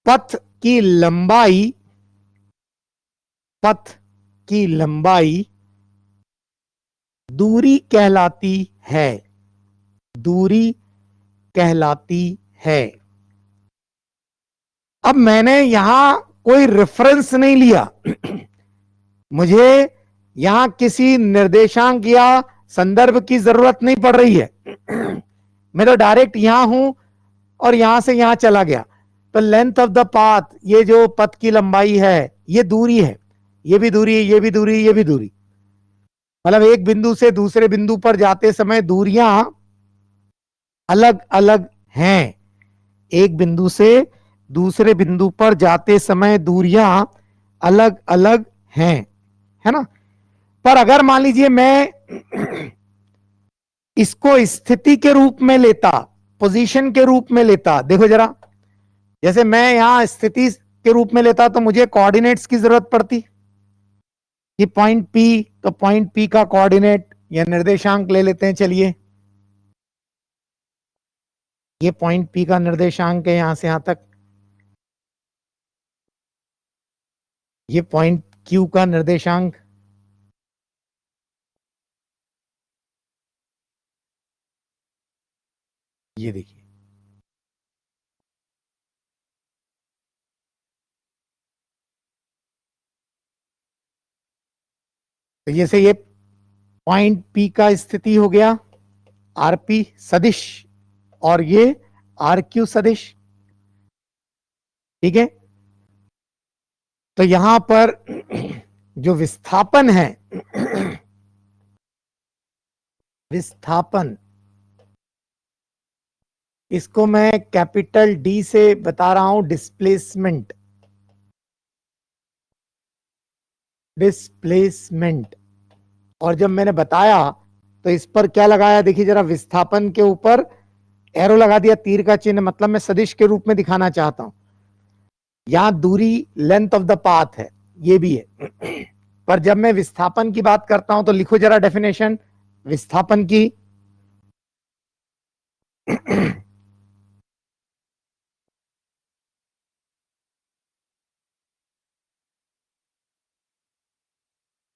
पथ की लंबाई, पथ की लंबाई दूरी कहलाती है, दूरी कहलाती है। अब मैंने यहां कोई रेफरेंस नहीं लिया मुझे यहां किसी निर्देशांक या संदर्भ की जरूरत नहीं पड़ रही है मैं तो डायरेक्ट यहां हूं और यहां से यहां चला गया। तो लेंथ ऑफ द पाथ, ये जो पथ की लंबाई है, ये दूरी है, ये भी दूरी, ये भी दूरी, ये भी दूरी। मतलब एक बिंदु से दूसरे बिंदु पर जाते समय दूरियां अलग अलग हैं, एक बिंदु से दूसरे बिंदु पर जाते समय दूरियां अलग अलग हैं, है ना। पर अगर मान लीजिए मैं इसको स्थिति के रूप में लेता, पोजीशन के रूप में लेता, देखो जरा, जैसे मैं यहां स्थिति के रूप में लेता तो मुझे कोऑर्डिनेट्स की जरूरत पड़ती कि पॉइंट पी, तो पॉइंट पी का कोऑर्डिनेट या निर्देशांक ले लेते हैं। चलिए, ये पॉइंट पी का निर्देशांक है यहां से यहां तक, ये पॉइंट क्यू का निर्देशांक, ये देखिए। तो जैसे ये पॉइंट पी का स्थिति हो गया आरपी सदिश, और ये आर क्यू सदिश, ठीक है। तो यहां पर जो विस्थापन है, विस्थापन, इसको मैं कैपिटल डी से बता रहा हूं, डिस्प्लेसमेंट, डिस्प्लेसमेंट। और जब मैंने बताया तो इस पर क्या लगाया, देखिए जरा, विस्थापन के ऊपर एरो लगा दिया, तीर का चिन्ह, मतलब मैं सदिश के रूप में दिखाना चाहता हूं। यहां दूरी लेंथ ऑफ द पाथ है, ये भी है पर जब मैं विस्थापन की बात करता हूं तो लिखो जरा डेफिनेशन विस्थापन की।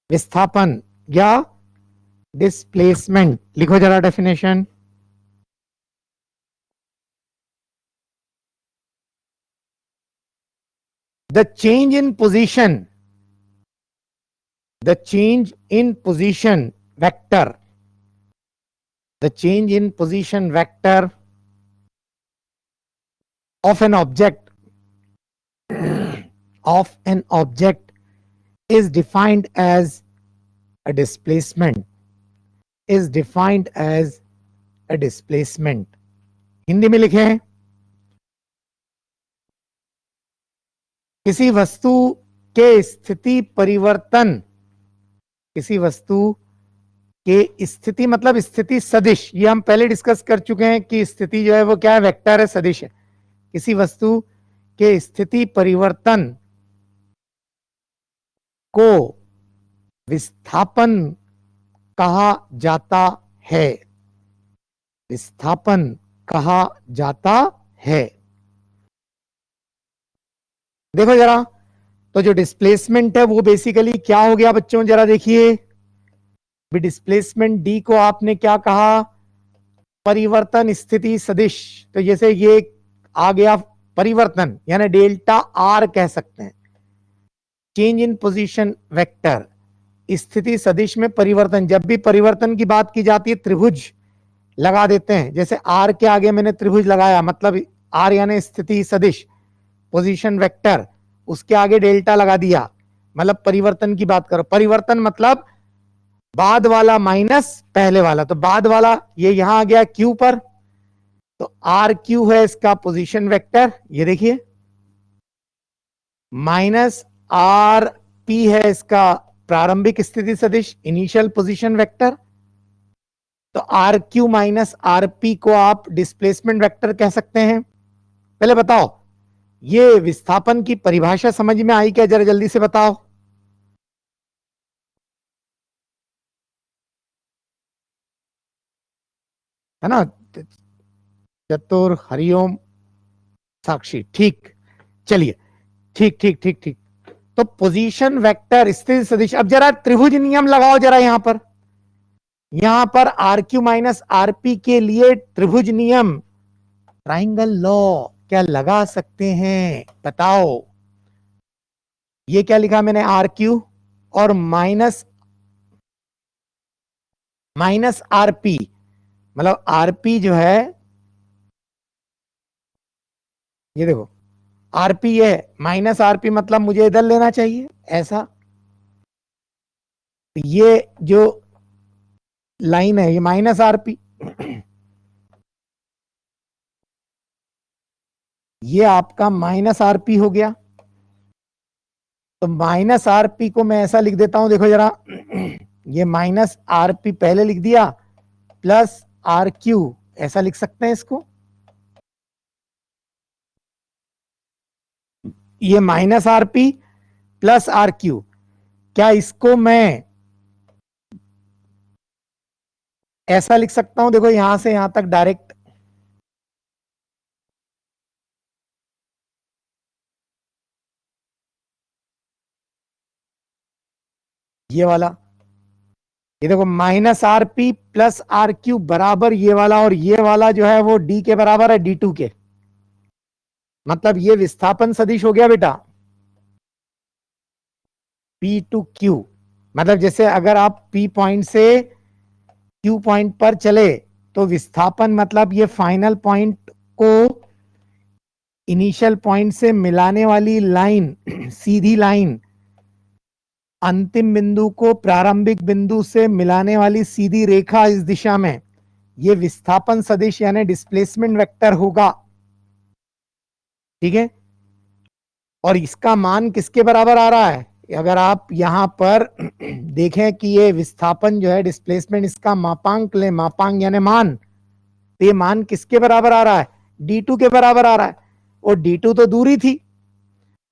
विस्थापन या डिस्प्लेसमेंट, लिखो जरा definition. The change in position, the change in position vector, the change in position vector of an object, of an object is defined as a displacement, is defined as a displacement। Hindi में लिखें, किसी वस्तु के स्थिति परिवर्तन, किसी वस्तु के स्थिति मतलब स्थिति सदिश, ये हम पहले डिस्कस कर चुके हैं कि स्थिति जो है वो क्या है, वेक्टर है, सदिश है। किसी वस्तु के स्थिति परिवर्तन को विस्थापन कहा जाता है, विस्थापन कहा जाता है। देखो जरा, तो जो डिस्प्लेसमेंट है वो बेसिकली क्या हो गया बच्चों, जरा देखिए। डिस्प्लेसमेंट डी को आपने क्या कहा, परिवर्तन स्थिति सदिश। तो जैसे ये आ गया परिवर्तन, यानी डेल्टा आर कह सकते हैं, चेंज इन पोजीशन वेक्टर। स्थिति सदिश में परिवर्तन, जब भी परिवर्तन की बात की जाती है त्रिभुज लगा देते हैं। जैसे आर के आगे मैंने त्रिभुज लगाया, मतलब आर यानी स्थिति सदिश, पोजीशन वेक्टर, उसके आगे डेल्टा लगा दिया, मतलब परिवर्तन की बात करो। परिवर्तन मतलब बाद वाला माइनस पहले वाला, तो बाद वाला ये यहां आ गया क्यू पर, तो आर क्यू है इसका पोजीशन वेक्टर, ये देखिए, माइनस आर पी है इसका प्रारंभिक स्थिति सदिश, इनिशियल पोजीशन वेक्टर। तो R Q minus R P को आप डिस्प्लेसमेंट वेक्टर कह सकते हैं। पहले बताओ, ये विस्थापन की परिभाषा समझ में आई क्या, जरा जल्दी से बताओ। है ना, चतुर, हरिओम, साक्षी, ठीक। चलिए, ठीक ठीक ठीक ठीक। तो पोजीशन वेक्टर स्थिति सदिश, अब जरा त्रिभुज नियम लगाओ जरा यहां पर R Q minus R P के लिए त्रिभुज नियम, ट्राइंगल लॉ क्या लगा सकते हैं, बताओ। ये क्या लिखा मैंने, आर क्यू और माइनस माइनस आर पी, मतलब आर पी जो है, ये देखो आरपी है, माइनस आरपी मतलब मुझे इधर लेना चाहिए ऐसा। ये जो लाइन है ये माइनस आरपी, ये आपका माइनस आरपी हो गया। तो माइनस आरपी को मैं ऐसा लिख देता हूं, देखो जरा, ये माइनस आरपी पहले लिख दिया, प्लस आर क्यू, ऐसा लिख सकते हैं इसको। ये minus RP plus R Q, क्या इसको मैं ऐसा लिख सकता हूं, देखो यहां से यहां तक डायरेक्ट, ये वाला, ये देखो minus R P plus R Q बराबर ये वाला, और ये वाला जो है वो डी के बराबर है, डी टू के, मतलब ये विस्थापन सदिश हो गया बेटा, पी टू क्यू। मतलब जैसे अगर आप पी पॉइंट से क्यू पॉइंट पर चले, तो विस्थापन मतलब ये फाइनल पॉइंट को इनिशियल पॉइंट से मिलाने वाली लाइन, सीधी लाइन, अंतिम बिंदु को प्रारंभिक बिंदु से मिलाने वाली सीधी रेखा इस दिशा में, ये विस्थापन सदिश यानी डिस्प्लेसमेंट वेक्टर होगा। ठीक है, और इसका मान किसके बराबर आ रहा है, अगर आप यहां पर देखें कि ये विस्थापन जो है डिस्प्लेसमेंट, इसका मापांक ले, मापांक यानी मान, तो ये मान किसके बराबर आ रहा है, D2 के बराबर आ रहा है। और D2 तो दूरी थी,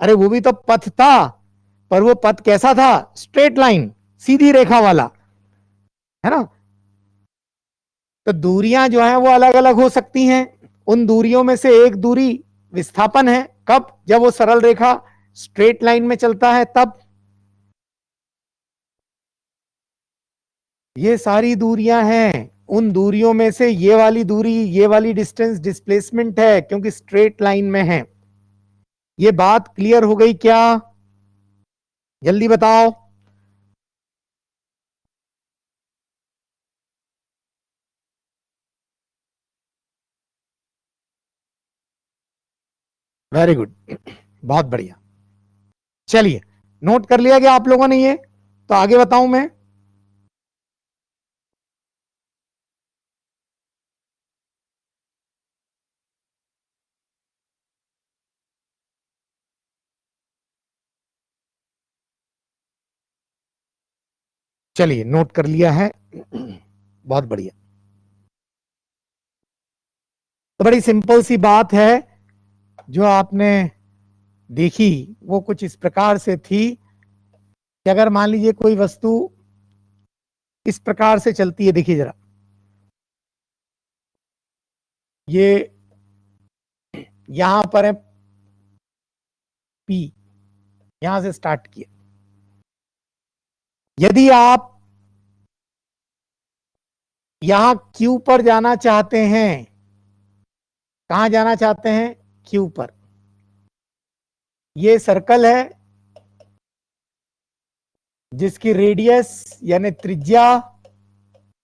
अरे वो भी तो पथ था, पर वो पथ कैसा था, स्ट्रेट लाइन, सीधी रेखा वाला, है ना। तो दूरियां जो है वो अलग अलग हो सकती हैं, उन दूरियों में से एक दूरी विस्थापन है, कब, जब वो सरल रेखा स्ट्रेट लाइन में चलता है तब। ये सारी दूरियां हैं, उन दूरियों में से ये वाली दूरी, ये वाली डिस्टेंस डिस्प्लेसमेंट है, क्योंकि स्ट्रेट लाइन में है। ये बात क्लियर हो गई क्या, जल्दी बताओ। वेरी गुड, बहुत बढ़िया। चलिए, नोट कर लिया क्या आप लोगों ने ये, तो आगे बताऊं मैं। चलिए, नोट कर लिया है, बहुत बढ़िया। तो बड़ी सिंपल सी बात है जो आपने देखी, वो कुछ इस प्रकार से थी कि अगर मान लीजिए कोई वस्तु इस प्रकार से चलती है, देखिए जरा, ये यहां पर है पी, यहां से स्टार्ट किया। यदि आप यहां क्यू पर जाना चाहते हैं, कहां जाना चाहते हैं? क्यू पर। ये सर्कल है जिसकी रेडियस यानी त्रिज्या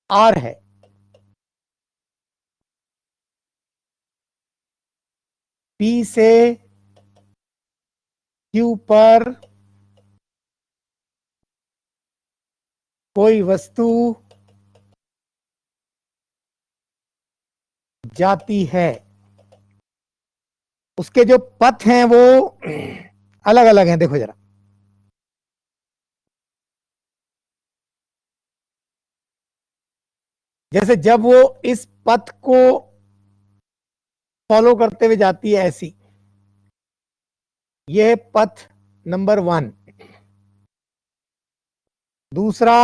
आर है। पी से क्यू पर कोई वस्तु जाती है, उसके जो पथ हैं वो अलग अलग हैं। देखो जरा, जैसे जब वो इस पथ को फॉलो करते हुए जाती है ऐसी, ये है पथ नंबर 1। दूसरा,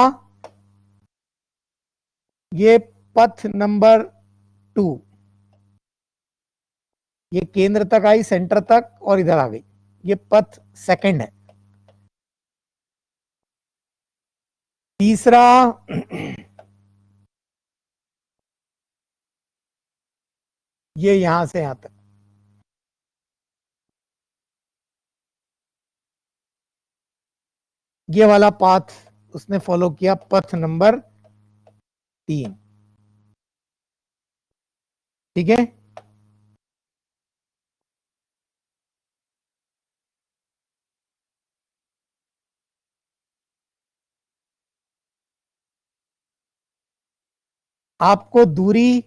ये पथ नंबर 2, ये केंद्र तक आई, सेंटर तक और इधर आ गई, ये पथ सेकंड है। तीसरा, ये यहां से यहां तक, ये वाला पाथ उसने फॉलो किया, पथ नंबर 3। ठीक है। आपको दूरी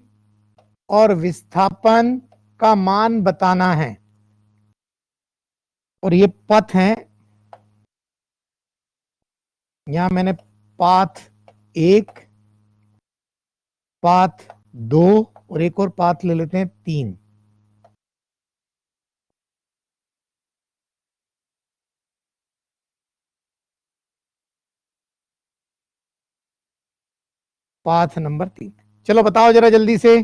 और विस्थापन का मान बताना है, और ये पथ है। यहां मैंने पाथ 1, पाथ 2 और एक और पाथ ले लेते हैं 3। Path number 3। चलो बताओ जरा जल्दी से।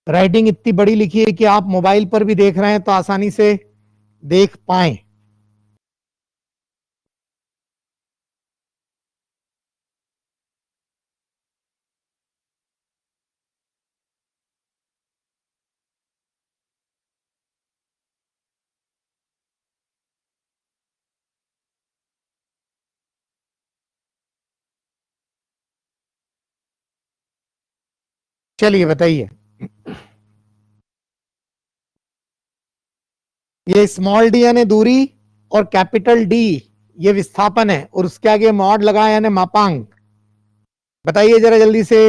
राइटिंग इतनी बड़ी लिखी है कि आप मोबाइल पर भी देख रहे हैं तो आसानी से देख पाए। चलिए बताइए। ये स्मॉल डी यानी दूरी, और कैपिटल डी ये विस्थापन है, और उसके आगे मॉड लगा यानी मापांक। बताइए जरा जल्दी से।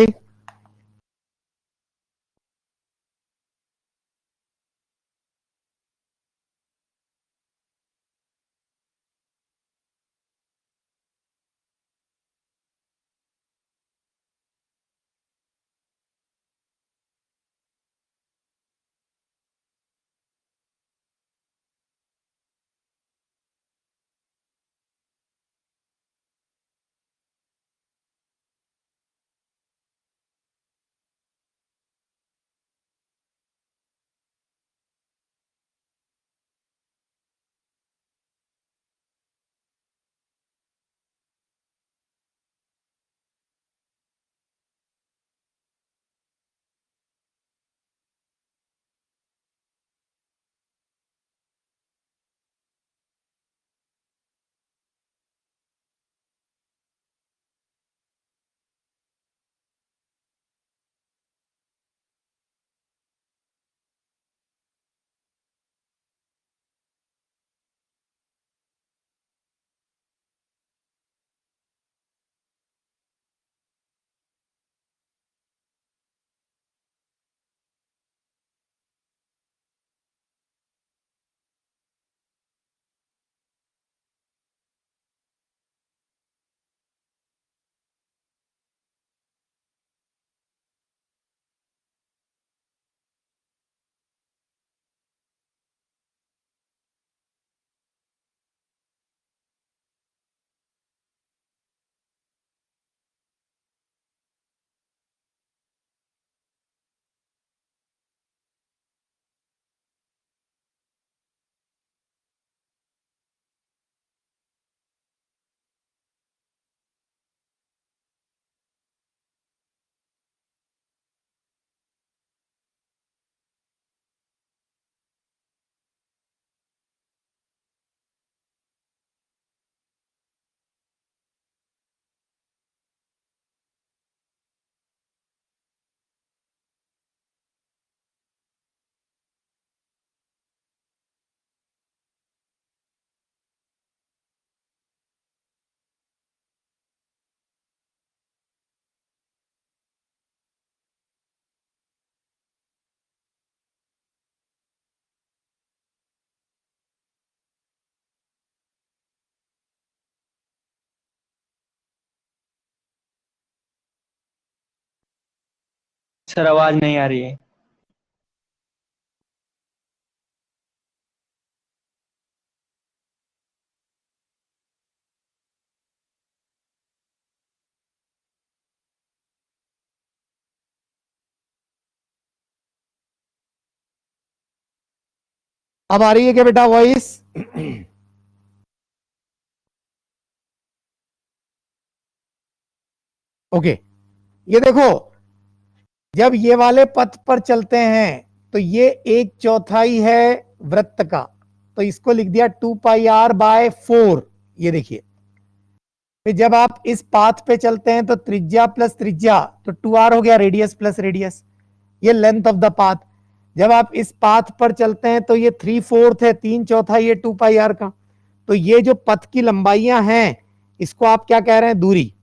सर आवाज नहीं आ रही है। अब आ रही है क्या बेटा वॉइस? ओके, ये देखो, जब ये वाले पथ पर चलते हैं तो ये 1/4 है वृत्त का, तो इसको लिख दिया 2πr/4। ये देखिए, फिर जब आप इस पाथ पे चलते हैं तो त्रिज्या प्लस त्रिज्या, तो 2r हो गया, रेडियस प्लस रेडियस, ये लेंथ ऑफ द पाथ। जब आप इस पाथ पर चलते हैं तो ये 3/4 है, 3/4 ये 2πr का। तो ये जो पथ की लंबाइयां हैं इसको आप क्या कह रहे हैं? दूरी।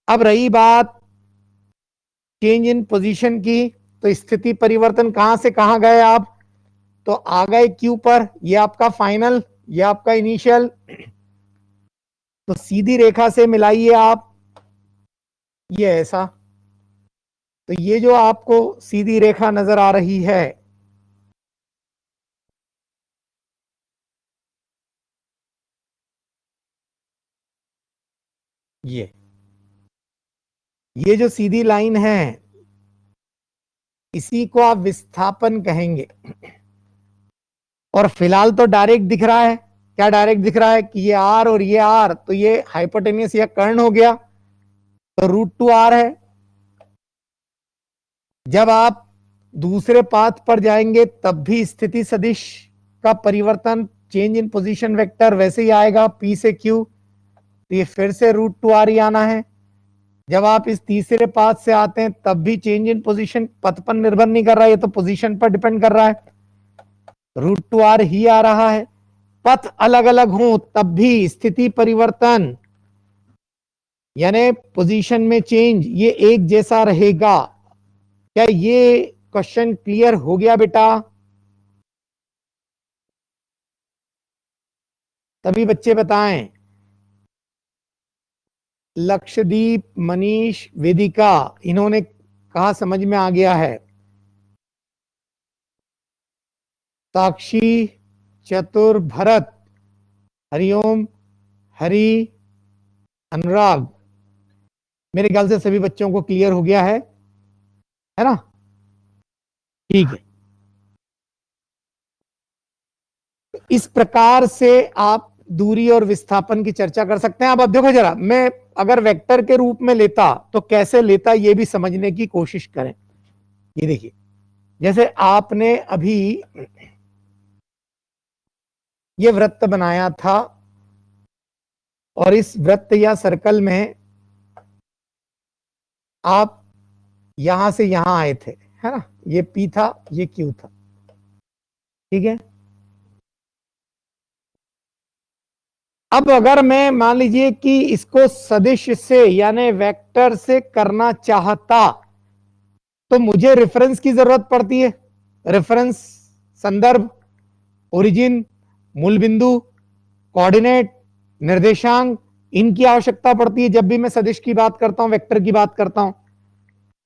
अब रही बात चेंज इन पोजीशन की, तो स्थिति परिवर्तन कहां से कहां गए आप? तो आ गए क्यू पर, ये आपका फाइनल, ये आपका इनिशियल। तो सीधी रेखा से मिलाइए आप, ये ऐसा। तो ये जो आपको सीधी रेखा नजर आ रही है, ये जो सीधी लाइन है इसी को आप विस्थापन कहेंगे। और फिलहाल तो डायरेक्ट दिख रहा है, क्या डायरेक्ट दिख रहा है कि ये आर और ये आर, तो ये हाइपोटेन्यूस या कर्ण हो गया, तो √2r है। जब आप दूसरे पाथ पर जाएंगे तब भी स्थिति सदिश का परिवर्तन, चेंज इन पोजीशन वेक्टर वैसे ही आएगा, p से q, तो ये फिर से √2r ही आना है। जब आप इस तीसरे पाथ से आते हैं तब भी चेंज इन पोजीशन पथ पर निर्भर नहीं कर रहा है, ये तो पोजीशन पर डिपेंड कर रहा है, √2r ही आ रहा है। पथ अलग अलग हो तब भी स्थिति परिवर्तन यानी पोजीशन में चेंज ये एक जैसा रहेगा। क्या ये क्वेश्चन क्लियर हो गया बेटा? तभी बच्चे बताएं। लक्षदीप, मनीष, वेदिका, इन्होंने कहा समझ में आ गया है। साक्षी, चतुर, भरत, हरिओम, हरि, अनुराग, मेरे ख्याल से सभी बच्चों को क्लियर हो गया है ना? ठीक है। इस प्रकार से आप दूरी और विस्थापन की चर्चा कर सकते हैं। अब देखो जरा, मैं अगर वेक्टर के रूप में लेता तो कैसे लेता ये भी समझने की कोशिश करें। ये देखिए, जैसे आपने अभी ये वृत्त बनाया था और इस वृत्त या सर्कल में आप यहां से यहां आए थे, है ना? ये P था, ये Q था, ठीक है। अब अगर मैं मान लीजिए कि इसको सदिश से यानी वेक्टर से करना चाहता तो मुझे रेफरेंस की जरूरत पड़ती है। रेफरेंस, संदर्भ, ओरिजिन, मूल बिंदु, कोऑर्डिनेट, निर्देशांक, इनकी आवश्यकता पड़ती है जब भी मैं सदिश की बात करता हूं, वेक्टर की बात करता हूं।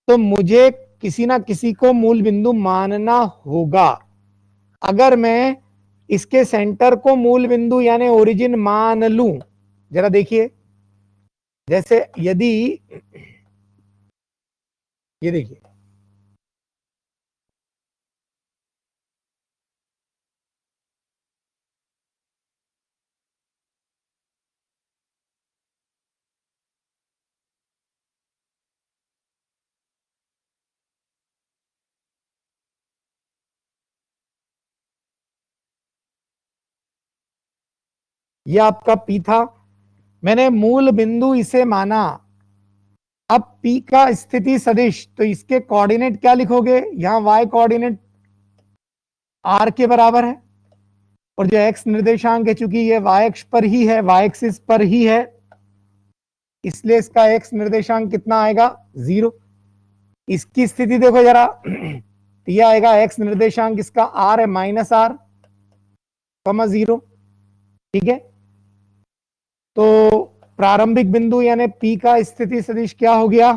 तो मुझे किसी ना किसी को मूल बिंदु मानना होगा। अगर मैं इसके सेंटर को मूल बिंदु यानी ओरिजिन मान लूं, जरा देखिए, जैसे यदि ये देखिए, ये आपका P था, मैंने मूल बिंदु इसे माना। अब P का स्थिति सदिश, तो इसके कोऑर्डिनेट क्या लिखोगे? यहां y कोऑर्डिनेट r के बराबर है और जो x निर्देशांक है, चूंकि ये y अक्ष पर ही है, y एक्सिस पर ही है, इसलिए इसका x निर्देशांक कितना आएगा? 0। इसकी स्थिति देखो जरा, तो यह आएगा x निर्देशांक इसका r है -r, 0, ठीक है। तो प्रारंभिक बिंदु यानी P का स्थिति सदिश क्या हो गया?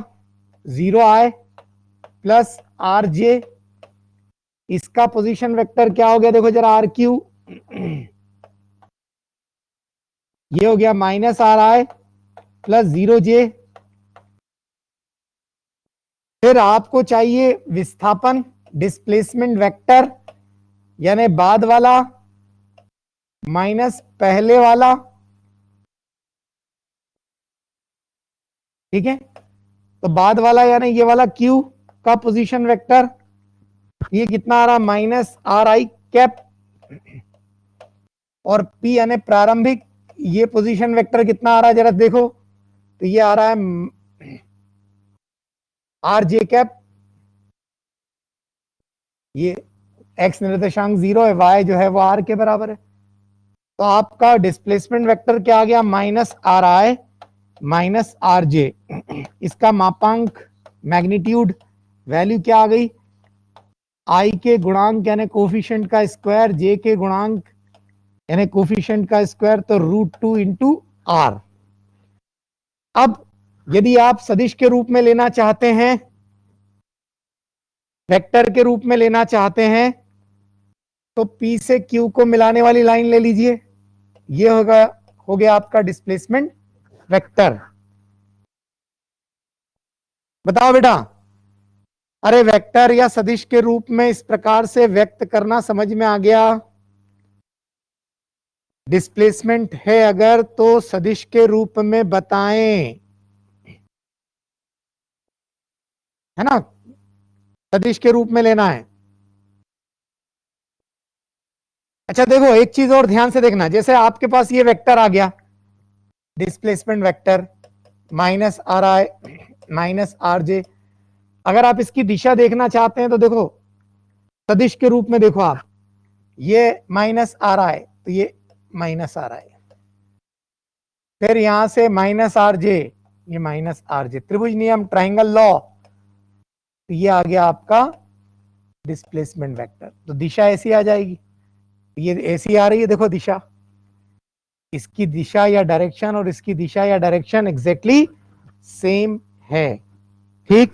0 आए। प्लस आर जे, इसका पोजीशन वेक्टर क्या हो गया देखो जरा, आर क्यू, ये हो गया माइनस आर आई प्लस 0 जे। फिर आपको चाहिए विस्थापन, डिस्प्लेसमेंट वेक्टर, यानी बाद वाला माइनस पहले वाला, ठीक है। तो बाद वाला यानी ये वाला Q का पोजीशन वेक्टर, ये कितना आ रहा, माइनस आर आई कैप, और P यानी प्रारंभिक, ये पोजीशन वेक्टर कितना आ रहा है जरा देखो, तो ये आ रहा है आर जे कैप, ये x निर्देशांक 0 है, y जो है वो r के बराबर है। तो आपका डिस्प्लेसमेंट वेक्टर क्या आ गया, minus are I minus R J. इसका मापांक मैग्नीट्यूड वैल्यू क्या आ गई, आई के गुणांक यानी कोफिशिएंट का स्क्वायर, जे के गुणांक यानी कोफिशिएंट का स्क्वायर, तो √2 इंटू आर। अब यदि आप सदिश के रूप में लेना चाहते हैं, वेक्टर के रूप में लेना चाहते हैं, तो P से Q को मिलाने वाली लाइन ले लीजिए, ये होगा, हो गया आपका डिस्प्लेसमेंट वेक्टर। बताओ बेटा, अरे वेक्टर या सदिश के रूप में इस प्रकार से व्यक्त करना समझ में आ गया। डिस्प्लेसमेंट है अगर तो सदिश के रूप में बताएं, है ना, सदिश के रूप में लेना है। अच्छा देखो एक चीज और ध्यान से देखना, जैसे आपके पास ये वेक्टर आ गया, displacement vector minus are I minus R J, अगर आप इसकी दिशा देखना चाहते हैं तो देखो सदिश के रूप में देखो आप, ये माइनस आर आई तो ये माइनस आर आई, फिर यहां से माइनस आर जे, ये माइनस आर जे, त्रिभुज नियम ट्राइंगल लॉ, तो ये आ गया आपका डिस्प्लेसमेंट वेक्टर। तो दिशा ऐसी आ जाएगी, ये ऐसी आ रही है देखो दिशा, इसकी दिशा या डायरेक्शन और इसकी दिशा या डायरेक्शन एग्जैक्टली सेम है, ठीक।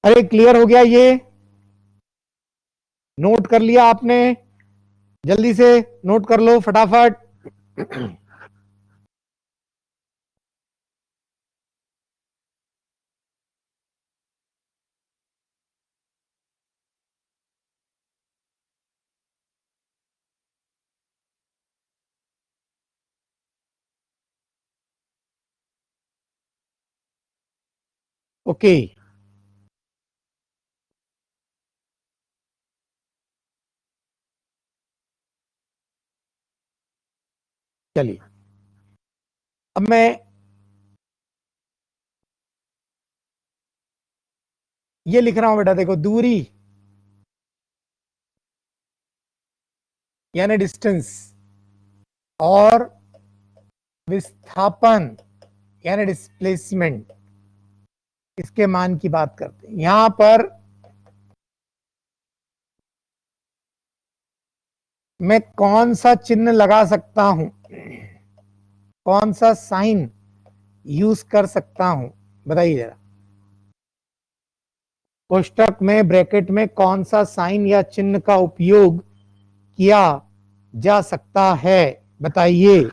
अरे क्लियर हो गया, ये नोट कर लिया आपने, जल्दी से नोट कर लो फटाफट। ओके, चलिए अब मैं ये लिख रहा हूं बेटा, देखो दूरी यानी डिस्टेंस और विस्थापन यानी डिस्प्लेसमेंट, इसके मान की बात करते हैं। यहां पर मैं कौन सा चिन्ह लगा सकता हूं, कौन सा साइन यूज कर सकता हूं, बताइए जरा। कोष्टक में ब्रैकेट में कौन सा साइन या चिन्ह का उपयोग किया जा सकता है, बताइए।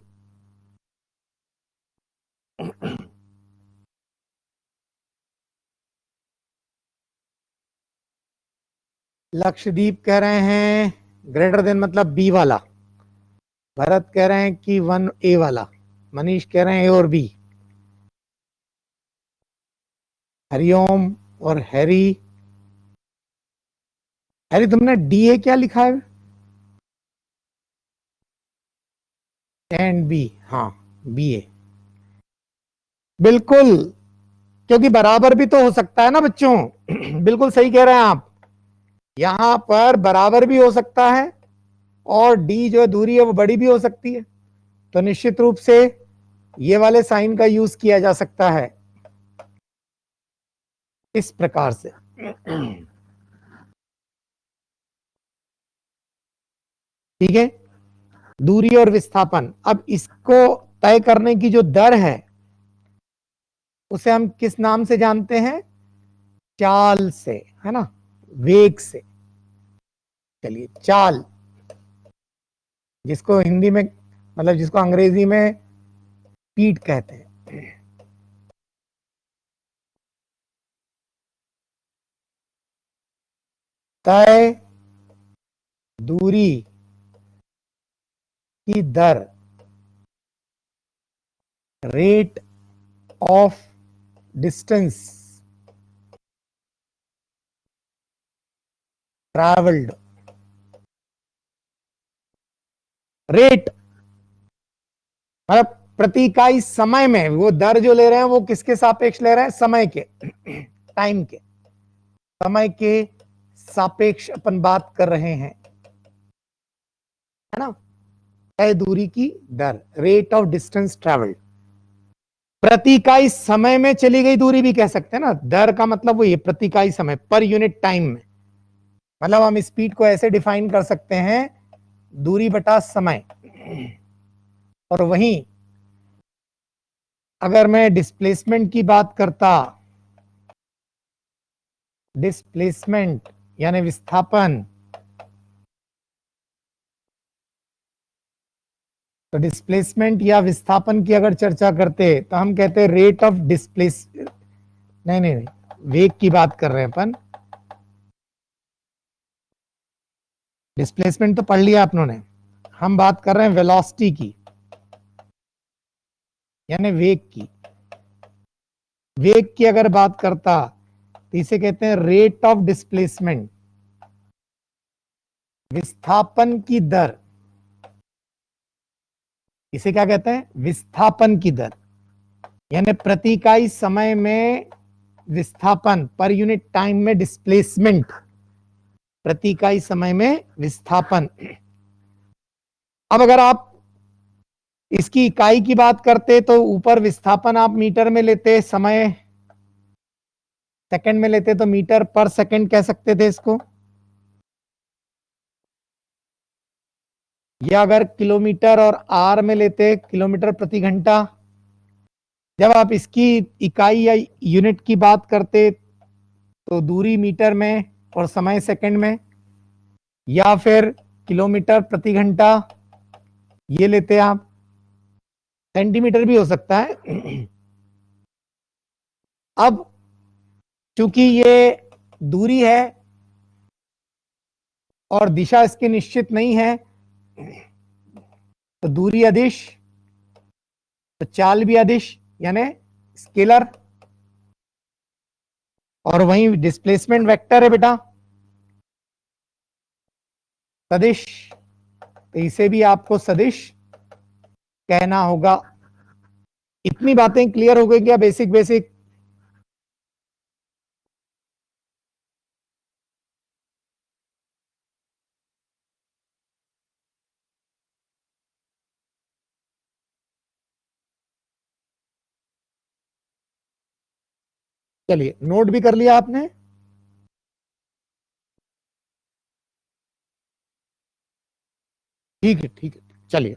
लक्षदीप कह रहे हैं ग्रेटर देन मतलब बी वाला, भरत कह रहे हैं कि 1A वाला, मनीष कह रहे हैं ए और बी, हरिओम और हैरी, हैरी तुमने DA क्या लिखा है, एंड बी, हाँ BA, बिल्कुल, क्योंकि बराबर भी तो हो सकता है ना बच्चों। बिल्कुल सही कह रहे हैं आप, यहां पर बराबर भी हो सकता है और डी जो दूरी है वो बड़ी भी हो सकती है, तो निश्चित रूप से ये वाले साइन का यूज किया जा सकता है इस प्रकार से। ठीक है, दूरी और विस्थापन, अब इसको तय करने की जो दर है उसे हम किस नाम से जानते हैं? चाल से, है ना, वेग से। चलिए, चाल, जिसको हिंदी में, मतलब जिसको अंग्रेजी में स्पीड कहते हैं। तय दूरी की दर, rate of distance travelled. Rate मतलब प्रति इकाई समय में, वो दर जो ले रहे हैं वो किसके सापेक्ष ले रहे हैं? समय के, टाइम के, समय के सापेक्ष अपन बात कर रहे हैं, है ना। तय दूरी की दर, रेट ऑफ डिस्टेंस ट्रैवल्ड। प्रति इकाई समय में चली गई दूरी भी कह सकते हैं ना। दर का मतलब वो ये प्रति इकाई समय, पर यूनिट टाइम में। मतलब हम स्पीड को ऐसे डिफाइन कर सकते हैं, दूरी बटा समय। और वहीं अगर मैं डिस्प्लेसमेंट की बात करता, डिस्प्लेसमेंट यानी विस्थापन, तो डिस्प्लेसमेंट या विस्थापन की अगर चर्चा करते तो हम कहते हैं रेट ऑफ डिस्प्लेस, नहीं नहीं नहीं, वेग की बात कर रहे हैं अपन। डिस्प्लेसमेंट तो पढ़ लिया आप लोगों ने, हम बात कर रहे हैं वेलोसिटी की, यानी वेग की। वेग की अगर बात करता तो इसे कहते हैं रेट ऑफ डिस्प्लेसमेंट, विस्थापन की दर। इसे क्या कहते हैं? विस्थापन की दर, यानी प्रति इकाई समय में विस्थापन, पर यूनिट टाइम में डिस्प्लेसमेंट, प्रति इकाई समय में विस्थापन। अब अगर आप इसकी इकाई की बात करते तो ऊपर विस्थापन आप मीटर में लेते, समय सेकंड में लेते तो मीटर पर सेकंड कह सकते थे इसको, या अगर किलोमीटर और आर में लेते, किलोमीटर प्रति घंटा। जब आप इसकी इकाई या यूनिट की बात करते तो दूरी मीटर में और समय सेकंड में, या फिर किलोमीटर प्रति घंटा ये लेते आप, सेंटीमीटर भी हो सकता है। अब चूंकि ये दूरी है और दिशा इसकी निश्चित नहीं है, तो दूरी अदिश, तो चाल भी अदिश, यानी स्केलर। और वहीं डिस्प्लेसमेंट वेक्टर है बेटा, सदिश, तो इसे भी आपको सदिश कहना होगा। इतनी बातें क्लियर हो गई क्या? Basic basic. चलिए, नोट भी कर लिया आपने? ठीक है, ठीक है, चलिए।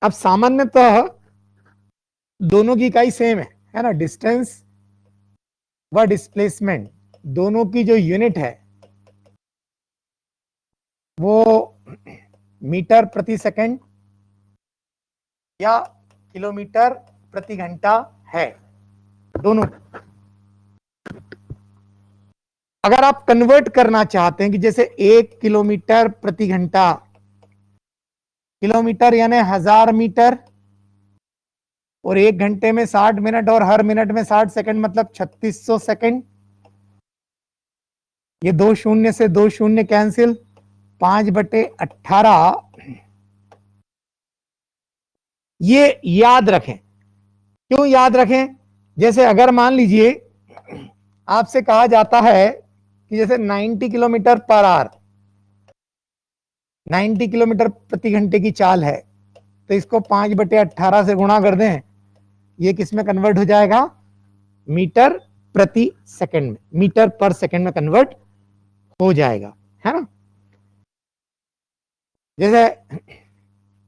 अब सामान्यतः दोनों की इकाई सेम है ना। डिस्टेंस व डिस्प्लेसमेंट दोनों की जो यूनिट है वो मीटर प्रति सेकंड या किलोमीटर प्रति घंटा है, दोनों। अगर आप कन्वर्ट करना चाहते हैं कि जैसे 1 किलोमीटर प्रति घंटा, किलोमीटर यानी 1000 मीटर, और 1 घंटे में 60 मिनट और हर मिनट में 60 सेकंड, मतलब 3600 सेकंड। ये दो शून्य से दो शून्य कैंसिल, 5/18। ये याद रखें। क्यों याद रखें? जैसे अगर मान लीजिए आपसे कहा जाता है कि जैसे 90 किलोमीटर पर आवर, 90 किलोमीटर प्रति घंटे की चाल है, तो इसको 5/18 से गुणा कर दें, ये किस में कन्वर्ट हो जाएगा? मीटर प्रति सेकंड में, मीटर पर सेकंड में कन्वर्ट हो जाएगा, है ना। जैसे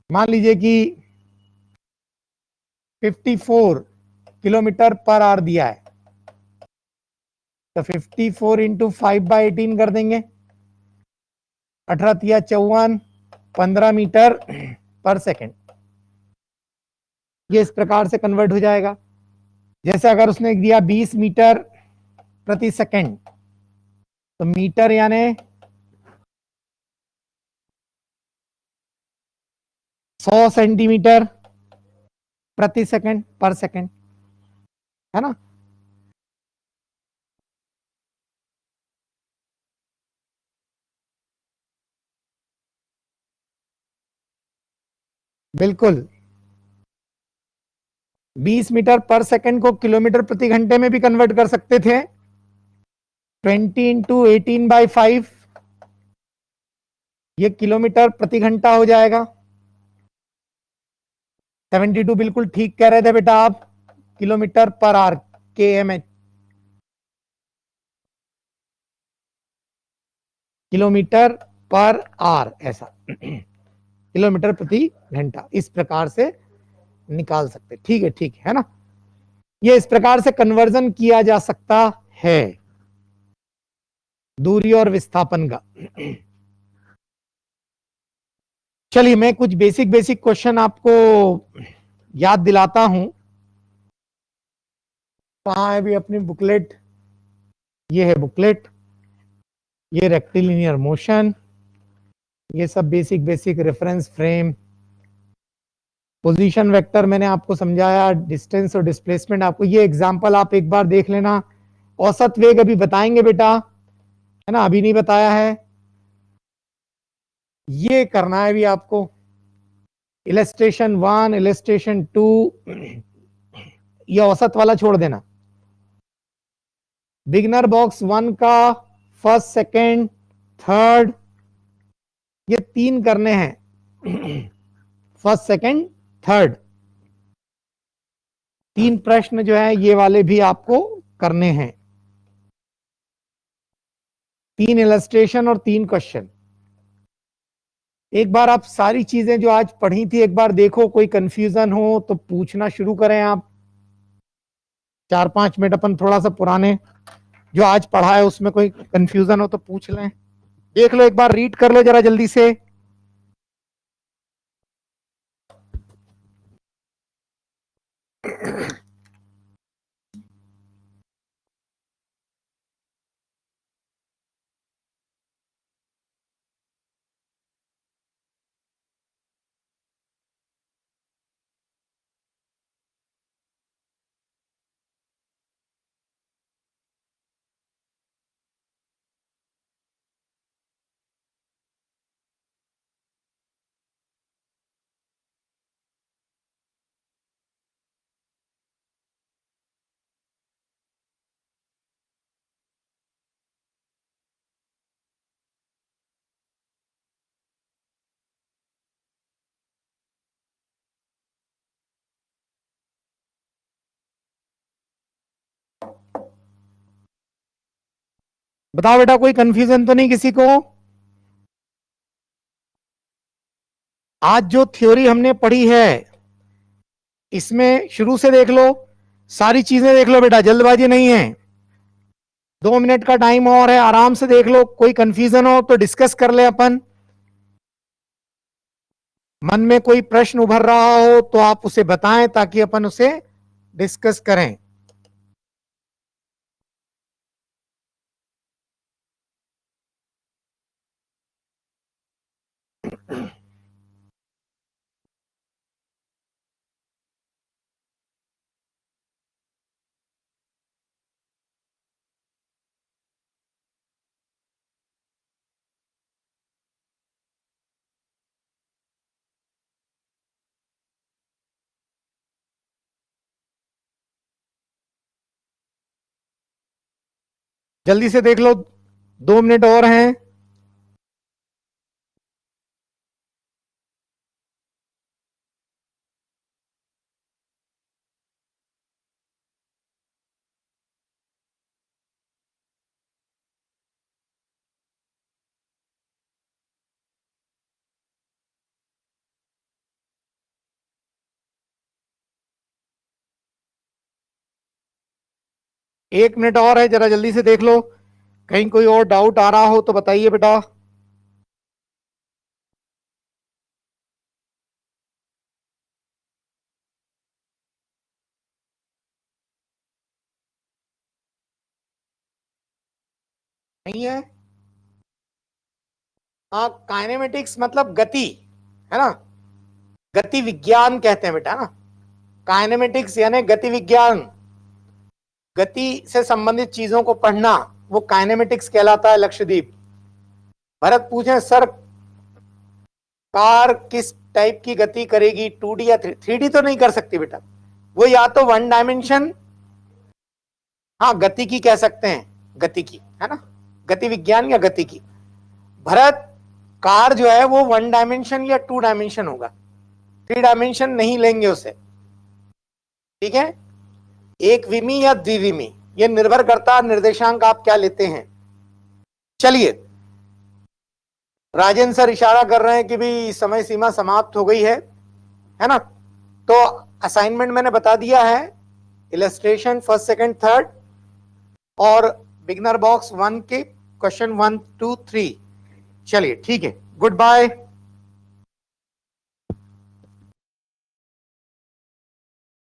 मान लीजिए कि 54 km/h दिया है, तो 54 इंटू 5/18 कर देंगे, 18 × 54 15 मीटर/सेकेंड। ये इस प्रकार से कन्वर्ट हो जाएगा। जैसे अगर उसने दिया 20 मीटर/सेकेंड, तो मीटर यानी 100 सेंटीमीटर/सेकेंड पर सेकेंड, है ना। बिल्कुल, 20 मीटर/सेकेंड को किलोमीटर प्रति घंटे में भी कन्वर्ट कर सकते थे। 20 इंटू 18/5, ये किलोमीटर प्रति घंटा हो जाएगा। 72 बिल्कुल ठीक कह रहे थे बेटा आप, km/h, kmh, km/h, ऐसा किलोमीटर प्रति घंटा, इस प्रकार से निकाल सकते। ठीक है, ठीक है ना। ये इस प्रकार से कन्वर्जन किया जा सकता है दूरी और विस्थापन का। चलिए मैं कुछ बेसिक बेसिक क्वेश्चन आपको याद दिलाता हूं। कहां है भी अपनी बुकलेट, ये है बुकलेट, ये रेक्टिलिनियर मोशन, ये सब basic basic reference frame, position vector मैंने आपको समझाया, डिस्टेंस और डिस्प्लेसमेंट आपको, ये एग्जांपल आप एक बार देख लेना। औसत वेग अभी बताएंगे बेटा, है ना, अभी नहीं बताया है। ये करना है भी आपको, इलस्ट्रेशन 1, इलस्ट्रेशन 2, ये औसत वाला छोड़ देना। बिगनर बॉक्स 1 का फर्स्ट, सेकंड, थर्ड, ये 3 करने हैं। फर्स्ट, सेकंड, थर्ड, 3 प्रश्न जो है ये वाले भी आपको करने हैं। 3 इलस्ट्रेशन और 3 क्वेश्चन। एक बार आप सारी चीजें जो आज पढ़ी थी एक बार देखो, कोई कंफ्यूजन हो तो पूछना शुरू करें आप। 4-5 मिनट अपन थोड़ा सा पुराने जो आज पढ़ा है उसमें कोई कंफ्यूजन हो तो पूछ लें। देख लो एक बार, रीड कर लो जरा जल्दी से। बताओ बेटा, कोई कंफ्यूजन तो नहीं किसी को? आज जो थ्योरी हमने पढ़ी है इसमें शुरू से देख लो, सारी चीजें देख लो बेटा, जल्दबाजी नहीं है। 2 मिनट का टाइम और है, आराम से देख लो। कोई कंफ्यूजन हो तो डिस्कस कर ले अपन। मन में कोई प्रश्न उभर रहा हो तो आप उसे बताएं ताकि अपन उसे डिस्कस करें। जल्दी से देख लो, 2 मिनट और हैं। 1 मिनट और है, जरा जल्दी से देख लो, कहीं कोई और डाउट आ रहा हो तो बताइए बेटा। नहीं है? हाँ, काइनेमेटिक्स मतलब गति, है ना, गति विज्ञान कहते हैं बेटा ना, काइनेमेटिक्स यानी गति विज्ञान, गति से संबंधित चीजों को पढ़ना, वो काइनेमेटिक्स कहलाता है। लक्षदीप, भरत पूछे सर कार किस टाइप की गति करेगी, 2D या 3D तो नहीं कर सकती बेटा, वो या तो वन डायमेंशन, हाँ गति की कह सकते हैं, गति की, है ना, गति विज्ञान या गति की। भरत, कार जो है वो 1 डायमेंशन या 2 डायमेंशन होगा, 3 डायमेंशन नहीं लेंगे उसे, ठीक है, एक विमी या द्विविमी, ये निर्भर करता है निर्देशांक आप क्या लेते हैं। चलिए, राजेंद्र सर इशारा कर रहे हैं कि भी समय सीमा समाप्त हो गई है ना, तो असाइनमेंट मैंने बता दिया है, इलस्ट्रेशन फर्स्ट सेकंड थर्ड और बिगनर बॉक्स 1 के क्वेश्चन 1 2 3। चलिए ठीक है, गुड बाय।